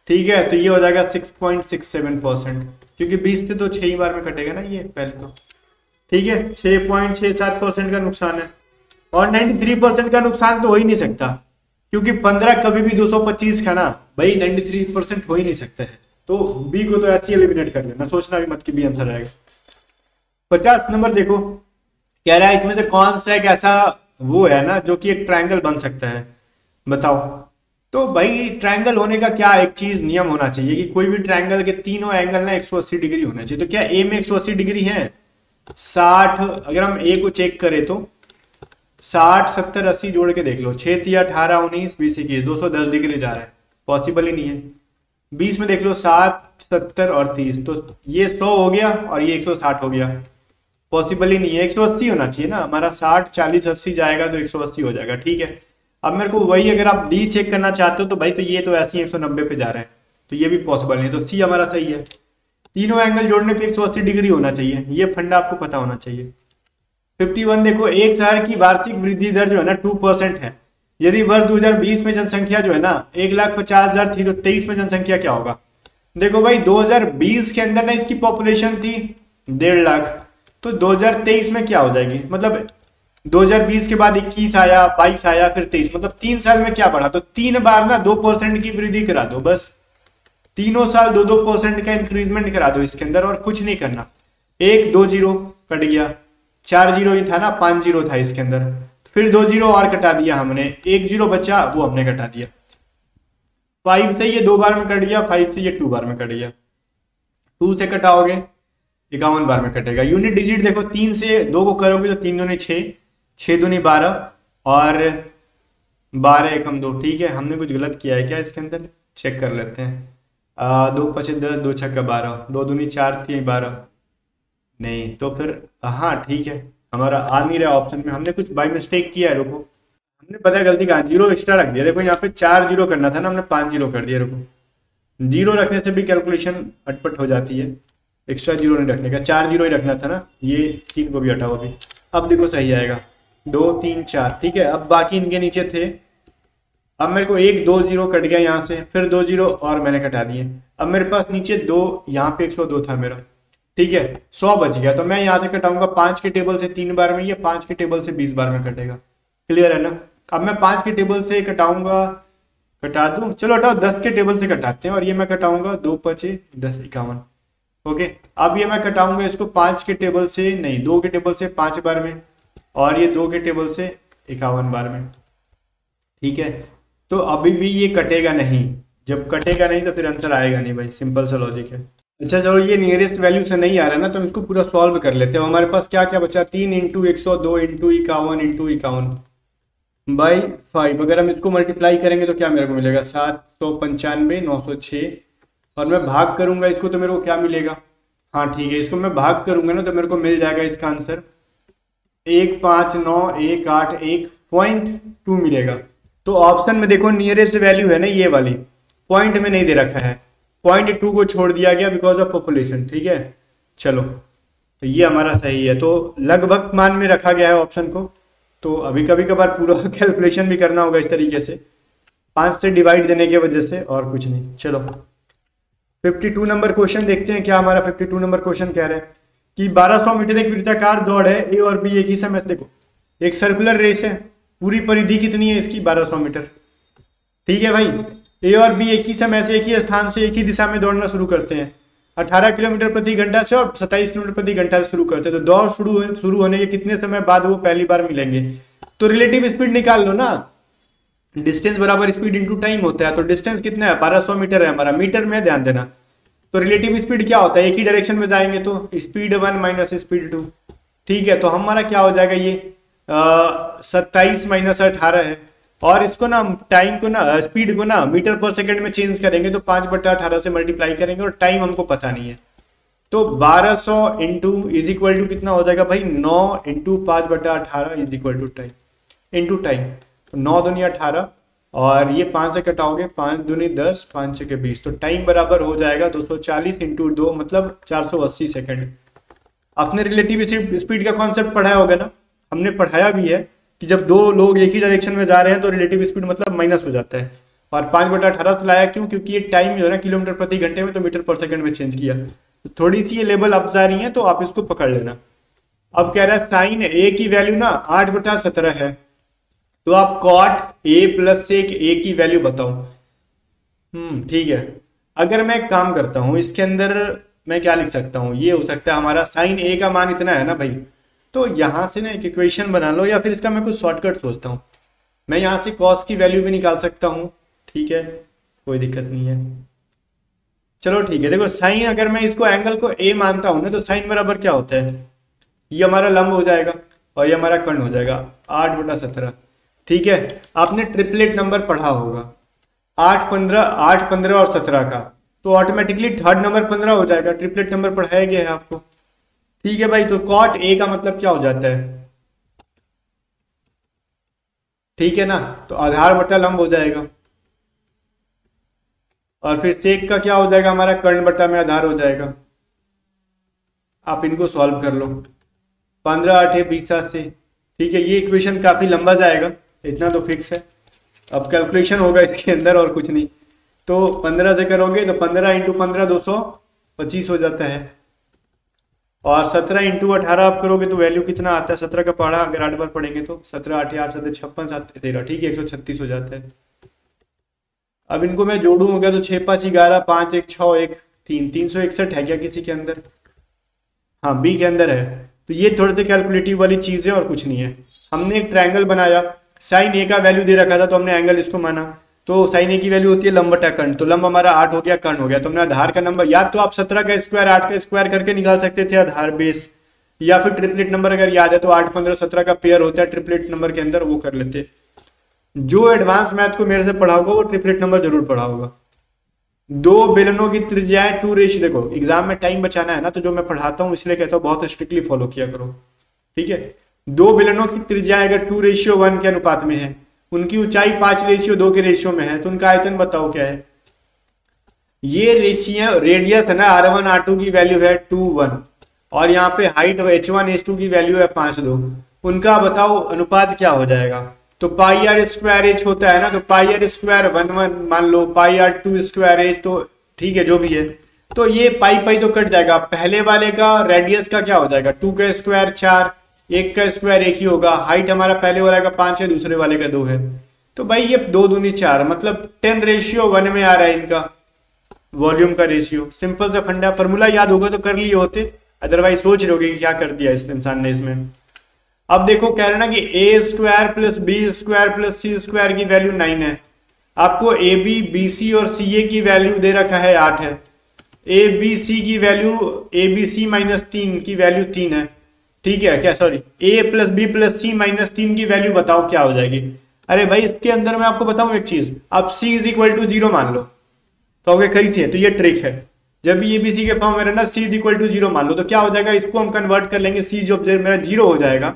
[SPEAKER 1] ठीक है, तो ये हो जाएगा 6.67%, क्योंकि 20 से तो 6 ही बार में कटेगा ना ये पहले तो। ठीक है, 6.67% का नुकसान है। और 93% का नुकसान तो हो ही नहीं सकता, क्योंकि 15 कभी भी 225 का ना भाई, 93% हो ही नहीं सकता है। तो बी को तो ऐसे एलिमिनेट कर लेना, सोचना भी मत कि बी आंसर आएगा। 50 नंबर देखो, कह रहा है इसमें से कौन सा एक ऐसा वो है ना जो कि एक ट्रायंगल बन सकता है, बताओ। तो भाई ट्रायंगल होने का क्या एक चीज नियम होना चाहिए कि कोई भी ट्रायंगल के तीनों एंगल ना 180 डिग्री होना चाहिए। तो क्या ए में 180 डिग्री है? 60, अगर हम ए को चेक करें तो 60 70 80 जोड़ के देख लो, 6 3 18 19 20 21, 210 डिग्री जा रहा है, पॉसिबल ही नहीं है। 20 में देख लो 7 70 और 30, तो ये 100 हो गया और ये 160 हो गया, पॉसिबल ही नहीं है। 180 होना चाहिए ना हमारा, 60 40 80 जाएगा तो 180 हो जाएगा, ठीक है। अब मेरे को वही, अगर आप डी चेक करना चाहते हो तो भाई तो ये तो ऐसे ही 190 पे जा रहा है, तो ये भी पॉसिबल नहीं है, तो सी हमारा सही है। तीनों एंगल जोड़ने पे 180 डिग्री होना चाहिए, ये फंडा आपको पता होना चाहिए। 51 देखो, एक शहर की वार्षिक वृद्धि दर जो है ना 2% है। यदि वर्ष 2020 में जनसंख्या जो है ना 1,50,000 थी, तो 23 में जनसंख्या क्या होगा? देखो भाई 2020 के अंदर ना इसकी पॉपुलेशन थी 1.5 लाख, तो 2023 में क्या हो जाएगी, मतलब 2020 के बाद 21 आया, 22 आया, फिर 23, मतलब 3 साल में क्या बढ़ा? तो 3 बार ना 2% की वृद्धि करा दो बस, तीनों साल 2-2% का इंक्रीजमेंट करा दो इसके अंदर, और कुछ नहीं करना। 1 2 जीरो कट गया, 4 जीरो ही था ना, 5 जीरो था इसके अंदर, फिर 2 जीरो और कटा दिया हमने, 1 जीरो बचा वो हमने कटा दिया। 5 से ये 2 बार में कट गया, 5 से ये 2 बार में कट गया, 2 से कटाओगे 51 बार में कटेगा। यूनिट डिजिट देखो, 3 से 2 को करोगे तो 3 दूनी 6, 6 दूनी 12 और 12 एकम 2, ठीक है। हमने कुछ गलत किया है क्या इसके अंदर, चेक कर लेते हैं। 2 5 10, 2 6 12, 2 दूनी 4 3 12, नहीं तो फिर हाँ ठीक है, हमारा आ नहीं रहा ऑप्शन में, हमने कुछ बाई मिस्टेक किया है, रुको हमने पता है गलती कहा, जीरो एक्स्ट्रा रख दिया। देखो यहाँ पे 4 जीरो करना था ना, हमने 5 जीरो कर दिया। रुको, जीरो रखने से भी कैलकुलेशन अटपट हो जाती है, एक्स्ट्रा जीरो नहीं रखने का, 4 जीरो ही रखना था ना, ये 3 को भी हटाओ अभी। अब देखो सही आएगा, 2 3 4, ठीक है। अब बाकी इनके नीचे थे, अब मेरे को 1 2 जीरो कट गया यहाँ से, फिर 2 जीरो और मैंने कटा दिए। अब मेरे पास नीचे 2, यहाँ पे 102 था मेरा, ठीक है, 100 बच गया। तो मैं यहाँ से कटाऊंगा 5 के टेबल से 3 बार में, ये 5 के टेबल से 20 बार में कटेगा, क्लियर है ना। अब मैं 5 के टेबल से कटाऊंगा, कटा दूं, चलो हटाओ, 10 के टेबल से कटाते हैं, और ये मैं कटाऊंगा 2 5 10 51, ओके। अब ये मैं कटाऊंगा इसको 5 के टेबल से नहीं, 2 के टेबल से 5 बार में, और ये 2 के टेबल से 51 बार में, ठीक है। तो अभी भी ये कटेगा नहीं, जब कटेगा नहीं तो फिर आंसर आएगा नहीं भाई, सिंपल सा लॉजिक है। अच्छा चलो, ये नियरेस्ट वैल्यू से नहीं आ रहा ना, तो हम इसको पूरा सॉल्व कर लेते हैं। हमारे पास क्या क्या बचा, 3 इंटू 102 इंटू 51 इंटू 51 बाई 5। अगर हम इसको मल्टीप्लाई करेंगे तो क्या मेरे को मिलेगा, 795 906, और मैं भाग करूंगा इसको तो मेरे को क्या मिलेगा, हाँ ठीक है, इसको मैं भाग करूंगा ना तो मेरे को मिल जाएगा इसका आंसर 15911.2 मिलेगा। तो ऑप्शन में देखो नियरेस्ट वैल्यू है ना ये वाली, पॉइंट में नहीं दे रखा है, 0.2 को छोड़ दिया गया बिकॉज ऑफ पॉपुलेशन, ठीक है। चलो तो ये हमारा सही है, तो लगभग मान में रखा गया है ऑप्शन को। तो अभी कभी कभार पूरा कैलकुलेशन भी करना होगा इस तरीके से, 5 से डिवाइड देने की वजह से, और कुछ नहीं। चलो 52 नंबर क्वेश्चन देखते हैं क्या हमारा 52 नंबर क्वेश्चन कह रहा है कि 1200 मीटर एक वृत्ताकार दौड़ है, ए और बी एक ही समय से, देखो एक सर्कुलर रेस है, पूरी परिधि कितनी है इसकी, 1200 मीटर, ठीक है भाई। ए और बी एक ही समय से, एक ही स्थान से, एक ही दिशा में दौड़ना शुरू करते हैं, 18 किलोमीटर प्रति घंटा से और 27 किलोमीटर प्रति घंटा से शुरू करते हैं। तो दौड़ शुरू होने के कितने समय बाद वो पहली बार मिलेंगे? तो रिलेटिव स्पीड निकाल लो ना, डिस्टेंस बराबर स्पीड इंटू टाइम होता है। तो डिस्टेंस कितना है, 1200 मीटर है हमारा, मीटर में ध्यान देना। तो रिलेटिव स्पीड क्या होता है, एक ही डायरेक्शन में जाएंगे तो स्पीड 1 माइनस स्पीड 2, ठीक है। तो हमारा क्या हो जाएगा, ये 27 माइनस 18 है, और इसको ना टाइम को ना, स्पीड को ना मीटर पर सेकंड में चेंज करेंगे तो 5/18 से मल्टीप्लाई करेंगे, और टाइम हमको पता नहीं है। तो 1200 इंटू इज इक्वल टू कितना हो जाएगा भाई, 9 into 5/18 is equal to time, into time. तो 9 दूनी 18, और ये 5 से कटाओगे, 5 दूनी 10, 5 6 20, तो टाइम बराबर हो जाएगा 240 इंटू 2, मतलब 480 सेकंड। आपने रिलेटिव स्पीड का कॉन्सेप्ट पढ़ाया होगा ना, हमने पढ़ाया भी है कि जब दो लोग एक ही डायरेक्शन में जा रहे हैं तो रिलेटिव स्पीड मतलब माइनस हो जाता है। और 5/18 से लाया क्यों, क्योंकि ये टाइम जो है ना किलोमीटर प्रति घंटे में, तो मीटर पर सेकंड में चेंज किया। तो थोड़ी सी ये लेवल अप जा रही है, तो आप इसको पकड़ लेना। अब कह रहा है साइन ए की वैल्यू ना 8/17 है, तो आप कॉट ए प्लस सेक ए की वैल्यू बताओ। ठीक है। अगर मैं एक काम करता हूं इसके अंदर, मैं क्या लिख सकता हूं, ये हो सकता है हमारा साइन ए का मान इतना है ना भाई, तो यहां से ना एक इक्वेशन बना लो, या फिर इसका मैं कुछ शॉर्टकट सोचता हूँ। मैं यहां से कॉस की वैल्यू भी निकाल सकता हूँ, ठीक है, कोई दिक्कत नहीं है। चलो ठीक है, देखो साइन अगर मैं इसको एंगल को ए मानता हूं ना, तो साइन बराबर क्या होता है, ये हमारा लंब हो जाएगा और ये हमारा कर्ण हो जाएगा, 8/17। ठीक है, आपने ट्रिपलेट नंबर पढ़ा होगा, 8, 15 और 17 का, तो ऑटोमेटिकली थर्ड नंबर 15 हो जाएगा, ट्रिपलेट नंबर पढ़ाया गया है आपको। ठीक है भाई, तो कॉट ए का मतलब क्या हो जाता है, ठीक है ना, तो आधार बटा लंब हो जाएगा, और फिर सेक का क्या हो जाएगा हमारा, कर्ण बटा में आधार हो जाएगा। आप इनको सॉल्व कर लो, 15 8 20 से। ठीक है, ये इक्वेशन काफी लंबा जाएगा, इतना तो फिक्स है। अब कैलकुलेशन होगा इसके अंदर और कुछ नहीं, तो 15 से करोगे तो 15 × 15 225 हो जाता है, और 17 × 18 आप करोगे तो वैल्यू कितना आता है, 17 का पढ़ा अगर 8 बार पढ़ेंगे तो 17 8 8 7 56 7 13, ठीक है, 136 हो जाता है। अब इनको मैं जोड़ूंगा तो 6 5 11 5 1 6 1 3 361 है क्या किसी के अंदर, हाँ बी के अंदर है। तो ये थोड़े से कैलकुलेटिव वाली चीज है और कुछ नहीं है। हमने एक ट्रायंगल बनाया, साइन ए का वैल्यू दे रखा था तो हमने एंगल इसको माना, तो साइन ए की वैल्यू होती है लंब बटा कर्ण, तो लंब हमारा 8 हो गया, कर्ण हो गया, तो हमने आधार का नंबर, या तो आप 17 का स्क्वायर 8 का स्क्वायर करके निकाल सकते थे आधार बेस, या फिर ट्रिपलेट नंबर अगर याद है तो 8 15 17 का पेयर होता है ट्रिपलेट नंबर के अंदर, वो कर लेते। जो एडवांस मैथ को मेरे से पढ़ा होगा वो ट्रिपलेट नंबर जरूर पढ़ा होगा। दो बेलनों की त्रिज्याएं 2 रेशियो, देखो एग्जाम में टाइम बचाना है ना, तो जो मैं पढ़ाता हूँ इसलिए कहता हूँ बहुत स्ट्रिक्टली फॉलो किया करो। ठीक है, दो बेलनों की त्रिज्याएं अगर 2:1 के अनुपात में है, उनकी ऊंचाई 5:2 के रेशियो में है, तो उनका आयतन बताओ क्या है। ये रेडियस है ना, R1 R2 की वैल्यू है 2 1, और यहाँ पे हाइट H1 H2 की वैल्यू है 5 2, उनका बताओ अनुपात क्या हो जाएगा। तो पाई आर स्क्वायर एच होता है ना, तो पाई आर स्क्वायर 1 1 मान लो, पाई आर 2 स्क्वायर एच, तो ठीक है जो भी है, तो ये पाई पाई तो कट जाएगा, पहले वाले का रेडियस का क्या हो जाएगा, 2 का स्क्वायर 4, 1 का स्क्वायर 1 ही होगा, हाइट हमारा पहले वाले का 5 है, दूसरे वाले का 2 है, तो भाई ये 2 दूनी 4, मतलब 10:1 में आ रहा है इनका वॉल्यूम का रेशियो। सिंपल सा फंडा, फॉर्मूला याद होगा तो कर लिए होते, अदरवाइज सोच रहे होगे कि क्या कर दिया इस इंसान ने इसमें। अब देखो कह रहे ना कि A square plus B square plus C square की वैल्यू 9 है, आपको ए बी बी सी और सी ए की वैल्यू दे रखा है 8 है, ए बी सी की वैल्यू, ए बी सी -3 की वैल्यू 3 है, ठीक है क्या, सॉरी ए प्लस बी प्लस सी -3 की वैल्यू बताओ क्या हो जाएगी। अरे भाई इसके अंदर मैं आपको बताऊं एक चीज, आप c = 0 मान लो, कहोगे कैसे है, तो ये ट्रिक है, जब भी एबीसी के फॉर्म में रहना c = 0 मान लो, तो क्या हो जाएगा, इसको हम कन्वर्ट कर लेंगे, c जो मेरा 0 हो जाएगा,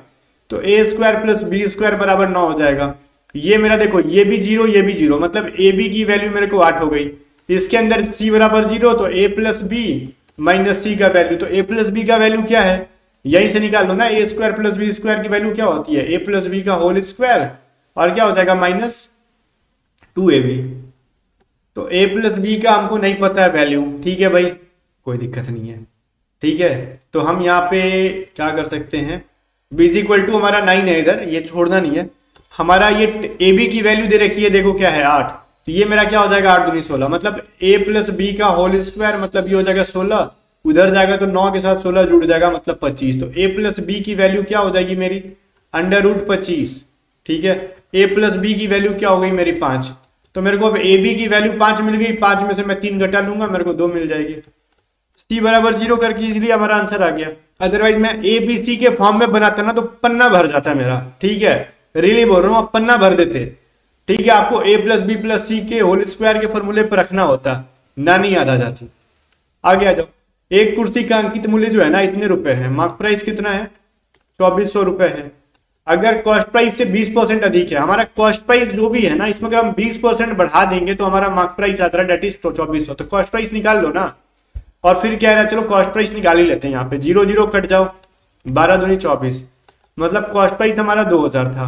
[SPEAKER 1] तो ए स्क्वायर प्लस बी स्क्वायर बराबर 9 हो जाएगा। ये मेरा देखो ये भी 0 ये भी 0, मतलब ए बी की वैल्यू मेरे को 8 हो गई, इसके अंदर c बराबर 0, तो a प्लस बी माइनस सी का वैल्यू, तो a प्लस बी का वैल्यू क्या है, यहीं से निकाल लो ना, ए स्क्वायर प्लस बी स्क्वायर की वैल्यू क्या होती है, a प्लस बी का होल स्क्वायर, और क्या हो जाएगा -2ab। तो a प्लस बी का हमको नहीं पता है वैल्यू, ठीक है भाई कोई दिक्कत नहीं है, ठीक है, तो हम यहाँ पे क्या कर सकते हैं, b = हमारा 9 है, इधर ये छोड़ना नहीं है, हमारा ये ए बी की वैल्यू दे रखी है, देखो क्या है 8, तो ये मेरा क्या हो जाएगा 8 दूनी 16, मतलब a प्लस बी का होल स्क्वायर, मतलब ये हो जाएगा 16, उधर जाएगा तो 9 के साथ 16 जुड़ जाएगा, मतलब 25, तो a प्लस बी की वैल्यू क्या हो जाएगी मेरी √25, ठीक है, a प्लस बी की वैल्यू क्या हो गई मेरी 5, तो मेरे को अब ए बी की वैल्यू 5 मिल गई, 5 में से मैं 3 घटा लूंगा, मेरे को 2 मिल जाएगी, c बराबर 0 करके इसलिए हमारा आंसर आ गया। अदरवाइज मैं ए बी सी के फॉर्म में बनाता ना तो पन्ना भर जाता मेरा, ठीक है, रियली बोल रहा हूँ, आप पन्ना भर देते, ठीक है, आपको a प्लस बी प्लस सी के होल स्क्वायर के फॉर्मूले पर रखना होता, ना नहीं याद आ जाती। आगे आ जाओ, एक कुर्सी का अंकित मूल्य जो है ना इतने रुपए है, मार्क प्राइस कितना है 2400 रुपए है, अगर कॉस्ट प्राइस से 20% अधिक है, हमारा कॉस्ट प्राइस जो भी है ना इसमें अगर हम 20% बढ़ा देंगे तो हमारा मार्क प्राइस आता है, डेट इज 2400, तो कॉस्ट प्राइस निकाल लो ना, और फिर क्या है, चलो कॉस्ट प्राइस निकाल ही लेते हैं, यहाँ पे 0 0 कट जाओ, 12 दूनी 24, मतलब कॉस्ट प्राइस हमारा 2000 था।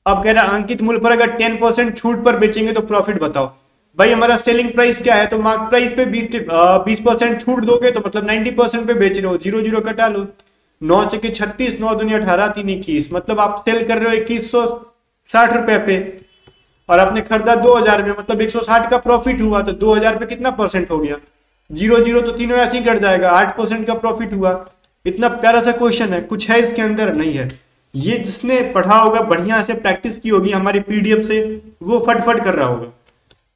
[SPEAKER 1] अब कह रहा है अंकित मूल्य पर अगर 10% छूट पर बेचेंगे तो प्रॉफिट बताओ। भाई हमारा सेलिंग प्राइस क्या है, तो मार्क प्राइस पे 20% छूट दोगे तो मतलब 90% पे बेच रहे हो, 0 0 कटा लो, 9 चके 36, 9 दूनी 18, 3 21, मतलब आप सेल कर रहे हो 2160 रुपए पे और आपने खरीदा 2000 में, मतलब 160 का प्रॉफिट हुआ। तो 2000 पे कितना परसेंट हो गया? 0 तो तीनों ऐसे ही कट जाएगा, 8% का प्रॉफिट हुआ। इतना प्यारा सा क्वेश्चन है, कुछ है इसके अंदर? नहीं है। ये जिसने पढ़ा होगा, बढ़िया से प्रैक्टिस की होगी हमारी पीडीएफ से, वो फटफट कर रहा होगा।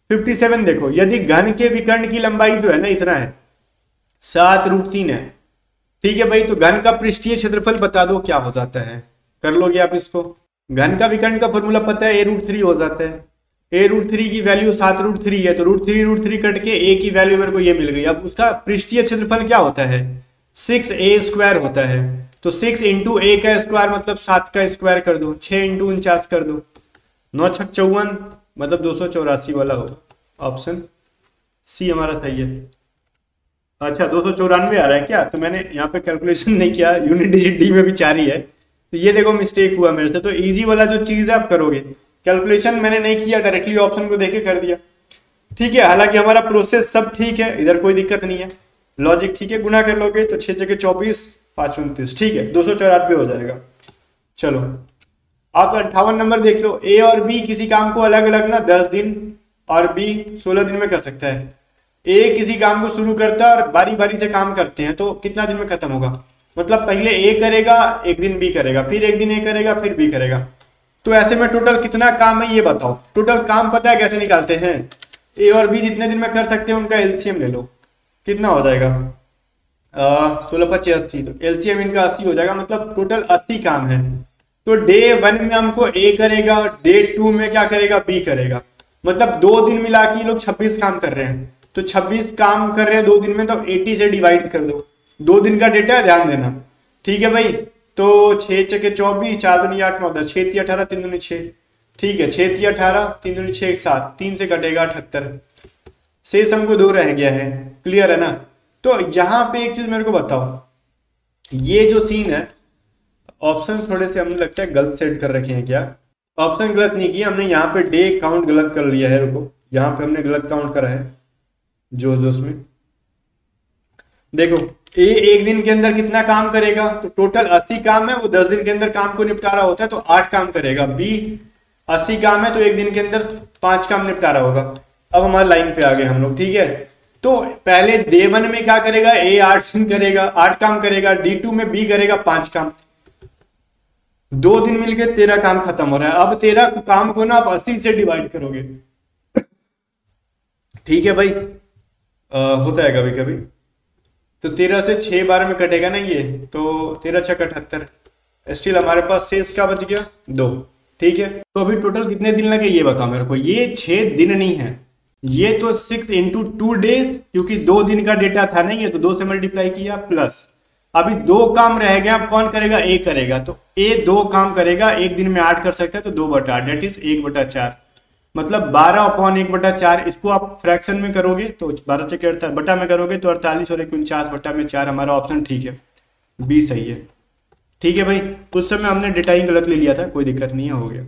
[SPEAKER 1] 57 देखो, यदि घन के विकर्ण की लंबाई जो है ना इतना है, 7√3 है, ठीक है भाई, तो घन का पृष्ठीय क्षेत्रफल बता दो क्या हो जाता है। कर लोगे आप इसको? घन का विकर्ण का फॉर्मूला पता है, a√3 हो जाता है। a√3 की वैल्यू 7√3 है, तो √3 कट के a की वैल्यू मेरे को ये मिल गई। अब उसका पृष्ठीय क्षेत्रफल क्या होता है? 6a² होता है। तो 6 इंटू a का स्क्वायर मतलब 7 का स्क्वायर कर दो, 6 इंटू 49 कर दो, 9 छक 54, मतलब 284 वाला होगा। ऑप्शन सी हमारा सही है। अच्छा 294 आ रहा है क्या? तो मैंने यहाँ पे कैलकुलेशन नहीं किया, यूनिट डिजिट डी में भी 4 ही है, तो ये देखो मिस्टेक हुआ मेरे से। तो इजी वाला जो चीज है आप करोगे, कैलकुलेशन मैंने नहीं किया, डायरेक्टली ऑप्शन को देके कर दिया, ठीक है। हालांकि हमारा प्रोसेस सब ठीक है, इधर कोई दिक्कत नहीं है, लॉजिक ठीक है। गुना कर लोगे तो 6 चके 24, 5 29, ठीक है, 294 हो जाएगा। चलो आप 58 नंबर देख लो। ए और बी किसी काम को अलग अलग ना 10 दिन और बी 16 दिन में कर सकता है। ए किसी काम को शुरू करता है और बारी बारी से काम करते हैं, तो कितना दिन में खत्म होगा? मतलब पहले ए करेगा, एक दिन बी करेगा, फिर एक दिन ए करेगा, फिर बी करेगा। तो ऐसे में टोटल कितना काम है ये बताओ। टोटल काम पता है कैसे निकालते हैं? ए और बी जितने दिन में कर सकते हैं उनका एलसीएम ले लो, कितना हो जाएगा? 16 5 80, तो एलसीएम इनका 80 हो जाएगा, मतलब टोटल 80 काम है। तो डे 1 में हमको ए करेगा, डे 2 में क्या करेगा? बी करेगा, मतलब 2 दिन मिला के लोग 26 काम कर रहे हैं। तो 26 काम कर रहे हैं 2 दिन में, तो 80 से डिवाइड कर दो। 2 दिन का डेटा है, ध्यान देना, ठीक है भाई। तो 6 चके 24, 4 दूनी 8 9 10, 6 18, 3 दूनी 6, ठीक है, 6 18, 3 दूनी 6 7, 3 से कटेगा 78, शेष हमको 2 रह गया है। क्लियर है ना? तो यहाँ पे एक चीज मेरे को बताओ, ये जो सीन है, ऑप्शन थोड़े से हमने लगता है गलत सेट कर रखे हैं क्या? ऑप्शन गलत नहीं किया हमने, यहाँ पे डे काउंट गलत कर लिया है। रुको, यहाँ पे हमने गलत काउंट करा है जोश में। देखो ए एक दिन के अंदर कितना काम करेगा? तो टोटल 80 काम है, वो 10 दिन के अंदर काम को निपटारा होता है, तो 8 काम करेगा। बी 80 काम है, तो एक दिन के अंदर 5 काम निपटारा होगा। अब हमारे लाइन पे आ गए हम लोग, ठीक है। तो पहले डे 1 में क्या करेगा? ए 8 दिन करेगा, 8 काम करेगा। D2 में बी करेगा 5 काम, 2 दिन मिलके 13 काम खत्म हो रहा है। अब 13 काम को ना आप 80 से डिवाइड करोगे, ठीक है भाई, होता है कभी कभी। तो 13 से 6 बार में कटेगा ना ये, तो 13 6 78, स्टिल हमारे पास शेष क्या बच गया? 2, ठीक है। तो अभी टोटल कितने दिन लगे ये बताओ मेरे को। ये 6 दिन नहीं है, ये तो 6 इंटू 2 डेज, क्योंकि 2 दिन का डेटा था ना ये, तो 2 से मल्टीप्लाई किया, प्लस अभी 2 काम रह गया। अब कौन करेगा? ए करेगा, तो ए 2 काम करेगा, एक दिन में 8 कर सकता है, तो 2/8, डेट इज 1/4, मतलब 12/1/4। इसको आप फ्रैक्शन में करोगे तो 12 चके 48 बटा में करोगे तो 48 और 49 बटा में 4। हमारा ऑप्शन ठीक है, बी सही है, ठीक है भाई। उस समय हमने डेटा ही गलत ले लिया था, कोई दिक्कत नहीं है, हो गया।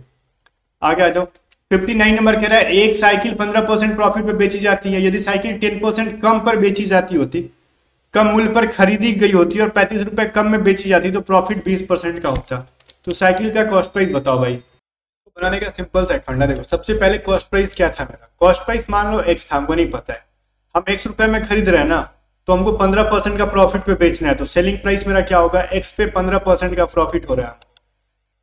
[SPEAKER 1] आगे आ जाओ। 59 नंबर कह रहा है एक साइकिल 15% प्रॉफिट पे बेची जाती है। यदि साइकिल 10% कम पर बेची जाती होती, कम मूल्य पर खरीदी गई होती और 35 रुपए कम में बेची जाती, तो प्रॉफिट 20% का होता। तो साइकिल का कॉस्ट प्राइस बताओ भाई। बनाने का सिंपल सा फंडा देखो। सबसे पहले कॉस्ट प्राइस क्या था मेरा? कॉस्ट प्राइस मान लो x था, हमको नहीं पता है, हम x रुपए में खरीद रहे हैं ना, तो हमको 15% का प्रॉफिट पे बेचना है, तो सेलिंग प्राइस मेरा क्या होगा? x पे 15% का प्रॉफिट हो रहा है।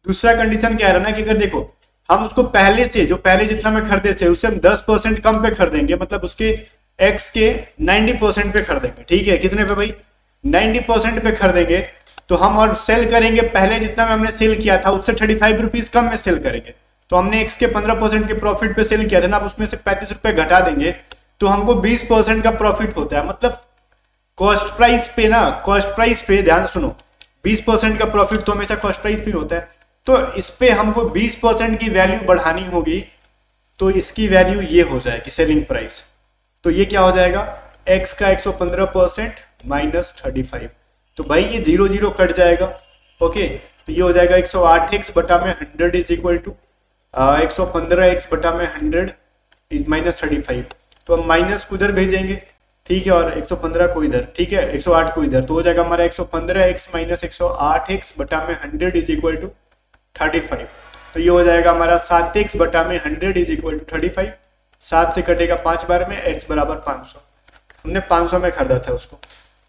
[SPEAKER 1] दूसरा कंडीशन क्या है ना कि अगर देखो हम उसको पहले से, जो पहले जितना में खरीदे थे उससे हम 10% कम पे खरीदेंगे, मतलब उसके x के 90% पे खरीदेंगे, ठीक है। कितने पे भाई? 90% पे खरीदेंगे, तो हम और सेल करेंगे पहले जितना में हमने सेल किया था उससे 35 रुपीज कम में सेल करेंगे। तो हमने x के 15% के प्रॉफिट पे सेल किया था ना, अब उसमें से 35 रुपए घटा देंगे तो हमको 20% का प्रॉफिट होता है। मतलब कॉस्ट प्राइस पे ना, कॉस्ट प्राइस पे ध्यान सुनो, 20% का प्रॉफिट तो हमेशा कॉस्ट प्राइस पे होता है। तो इस पे हमको 20% की वैल्यू बढ़ानी होगी, तो इसकी वैल्यू ये हो जाएगी सेलिंग प्राइस। तो ये क्या हो जाएगा? x का 115% माइनस 35, तो भाई ये 0 0 कट जाएगा, ओके। तो ये हो जाएगा 108x बटा में 100 इज इक्वल टू 115x बटा में 100 इज माइनस 35। तो हम माइनस को उधर भेजेंगे, ठीक है, और 115 को इधर, ठीक है, 108 को इधर, तो हो जाएगा हमारा 115x माइनस 108x बटा में 100 इज इक्वल टू 35। तो ये हो जाएगा हमारा 7x बटा में 100 इज इक्वल टू 35। 7 से कटेगा 5 बार में, x बराबर 500। हमने 500 में खरीदा था उसको,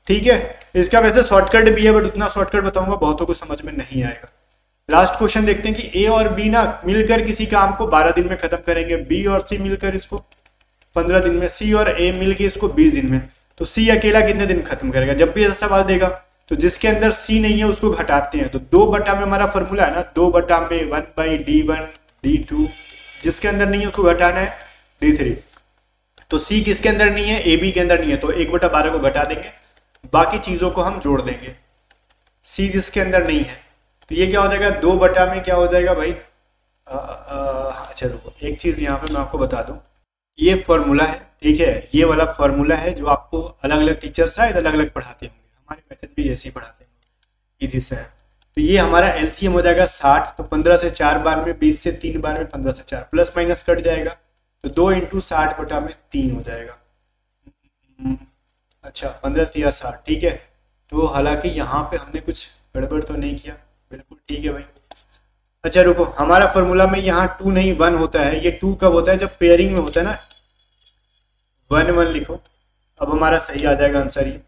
[SPEAKER 1] ठीक है। इसका वैसे शॉर्टकट भी है, बट उतना शॉर्टकट बताऊंगा बहुतों को समझ में नहीं आएगा। लास्ट क्वेश्चन देखते हैं कि A और B ना मिलकर किसी काम को 12 दिन में खत्म करेंगे, B और C मिलकर इसको 15 दिन में, C और A मिलकर इसको 20 दिन में। तो C अकेला कितने दिन खत्म करेगा? जब भी ऐसा सवाल देगा तो जिसके अंदर C नहीं है उसको घटाते हैं। तो 2 बटा में हमारा फॉर्मूला है ना, 2 बटा में 1/D1 D2, जिसके अंदर नहीं है उसको घटाना है D3। तो C किसके अंदर नहीं है? AB के अंदर नहीं है, तो 1/12 को घटा देंगे, बाकी चीजों को हम जोड़ देंगे। C जिसके अंदर नहीं है, तो ये क्या हो जाएगा? 2 बटा में क्या हो जाएगा भाई? अच्छा रुको, एक चीज यहाँ पे मैं आपको बता दूं, ये फॉर्मूला है, ठीक है, ये वाला फॉर्मूला है जो आपको अलग अलग टीचर शायद अलग अलग पढ़ाते होंगे, हमारे मैथड भी ऐसे ही पढ़ाते हैं इधर से। तो ये हमारा एलसीएम हो जाएगा 60, तो 15 से 4 बार में, 20 से 3 बार में, 15 से 4 प्लस माइनस कट जाएगा, तो 2 × 60 बटा में 3 हो जाएगा। अच्छा 15 या 60, ठीक है। तो हालांकि यहाँ पे हमने कुछ गड़बड़ तो नहीं किया, बिल्कुल ठीक है भाई। अच्छा रुको, हमारा फॉर्मूला में यहाँ 2 नहीं 1 होता है। ये 2 कब होता है? जब पेयरिंग में होता है ना। 1 1 लिखो, अब हमारा सही आ जाएगा आंसर। ये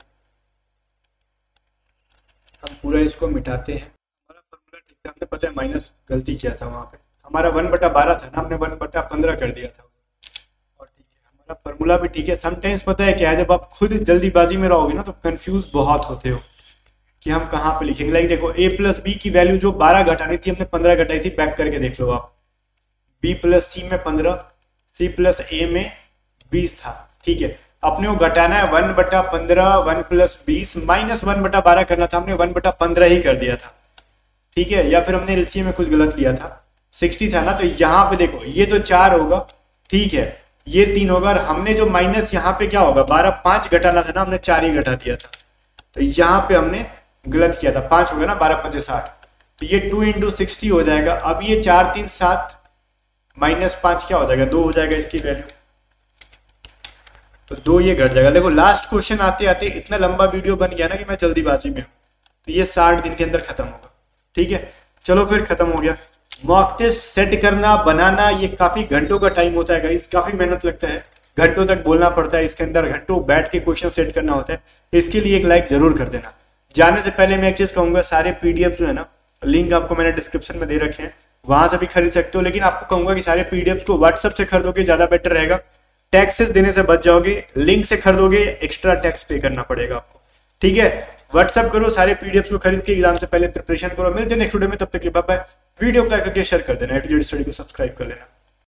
[SPEAKER 1] हम पूरा इसको मिटाते हैं। हमारा फॉर्मूला ठीक था, हमने पता है माइनस गलती किया था वहाँ पे, हमारा 1/12 था ना, हमने 1/15 कर दिया था। और ठीक है, हमारा फॉर्मूला भी ठीक है। समटाइम्स पता है क्या है, जब आप खुद जल्दीबाजी में रहोगे ना तो कंफ्यूज बहुत होते हो कि हम कहाँ पे लिखेंगे। लाइक देखो, a + b की वैल्यू जो 12 घटानी थी हमने 15 घटाई थी, बैक करके देख लो आप। b + c में 15, c + a में 20 था, ठीक है। अपने को घटाना है 1/15, 1 + 20 माइनस 1/12 करना था, हमने 1/15 ही कर दिया था, ठीक है। या फिर हमने एलसीएम में कुछ गलत लिया था, 60 था ना, तो यहाँ पे देखो ये तो 4 होगा, ठीक है, ये 3 होगा, और हमने जो माइनस यहाँ पे क्या होगा, 12 5 घटाना था ना, हमने 4 ही घटा दिया था, तो यहाँ पे हमने गलत किया था। 5 होगा ना, 12 × 5 = 60, तो ये 2 × 60 हो जाएगा। अब ये 4 3 7 माइनस 5 क्या हो जाएगा? 2 हो जाएगा इसकी वैल्यू, तो 2 ये घट जाएगा। देखो लास्ट क्वेश्चन आते आते इतना लंबा वीडियो बन गया ना कि मैं जल्दीबाजी में हूँ, तो ये 60 दिन के अंदर खत्म होगा, ठीक है। चलो फिर खत्म हो गया। मॉक टेस्ट सेट करना बनाना ये काफी घंटों का टाइम होता है गाइस, काफी मेहनत लगता है, घंटों तक बोलना पड़ता है, इसके अंदर घंटों बैठ के क्वेश्चन सेट करना होता है। इसके लिए एक लाइक जरूर कर देना। जाने से पहले मैं एक चीज कहूंगा, सारे पीडीएफ जो है ना, लिंक आपको मैंने डिस्क्रिप्शन में दे रखे हैं, वहां से भी खरीद सकते हो, लेकिन आपको कहूंगा कि सारे पीडीएफ को व्हाट्सएप से खरीदोगे ज्यादा बेटर रहेगा, टैक्सेस देने से बच जाओगे। लिंक से खरीदोगे एक्स्ट्रा टैक्स पे करना पड़ेगा आपको, ठीक है। व्हाट्सएप करो, सारे पीडीएफ को खरीद के एग्जाम से पहले प्रिपरेशन करो। मिलते हैं नेक्स्ट वीडियो में, तब तक के लिए बाय बाय। वीडियो को लाइक करके शेयर कर देना, A to Z स्टडी को सब्सक्राइब कर लेना।